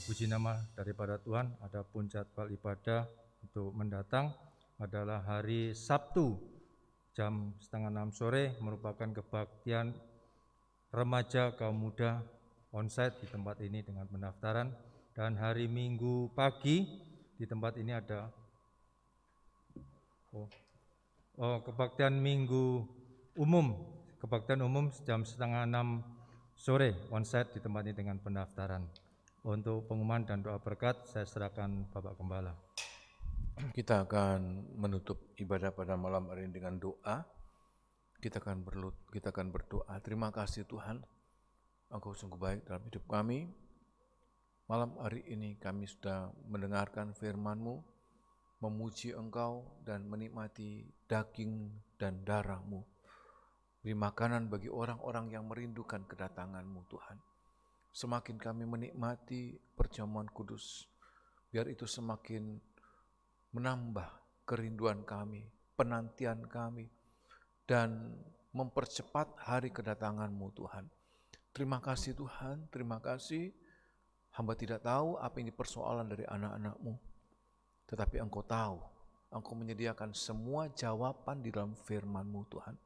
Puji nama daripada Tuhan. Adapun jadwal ibadah untuk mendatang adalah hari Sabtu jam 5:30 sore merupakan kebaktian remaja kaum muda onsite di tempat ini dengan pendaftaran, dan hari Minggu pagi di tempat ini ada kebaktian Minggu umum, kebaktian umum jam 5:30 sore onsite di tempat ini dengan pendaftaran. Untuk pengumuman dan doa berkat saya serahkan Bapak Gembala. Kita akan menutup ibadah pada malam hari ini dengan doa. Kita akan berdoa. Terima kasih Tuhan, Engkau sungguh baik dalam hidup kami. Malam hari ini kami sudah mendengarkan firman-Mu, memuji Engkau dan menikmati daging dan darah-Mu. Beri makanan bagi orang-orang yang merindukan kedatangan-Mu Tuhan. Semakin kami menikmati perjamuan kudus, Biar itu semakin menambah kerinduan kami, penantian kami, dan mempercepat hari kedatangan-Mu Tuhan. Terima kasih Tuhan, terima kasih. Hamba tidak tahu apa ini persoalan dari anak-anak-Mu, tetapi Engkau tahu. Engkau menyediakan semua jawaban di dalam firman-Mu Tuhan.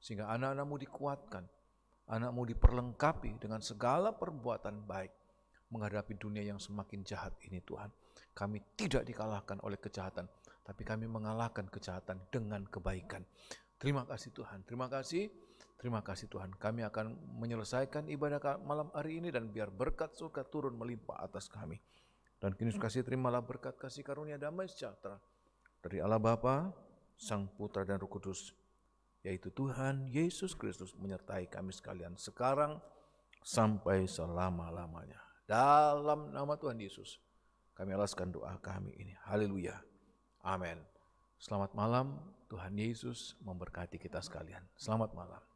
Sehingga anak-anak-Mu dikuatkan, anak-Mu diperlengkapi dengan segala perbuatan baik menghadapi dunia yang semakin jahat ini Tuhan. Kami tidak dikalahkan oleh kejahatan, tapi kami mengalahkan kejahatan dengan kebaikan. Terima kasih Tuhan, terima kasih Tuhan. Kami akan menyelesaikan ibadah malam hari ini dan biar berkat surga turun melimpah atas kami. Dan kini kasih terimalah berkat kasih karunia damai sejahtera dari Allah Bapa, Sang Putra dan Roh Kudus, yaitu Tuhan Yesus Kristus menyertai kami sekalian sekarang sampai selama-lamanya. Dalam nama Tuhan Yesus, kami alaskan doa kami ini. Haleluya. Amin. Selamat malam, Tuhan Yesus memberkati kita sekalian. Selamat malam.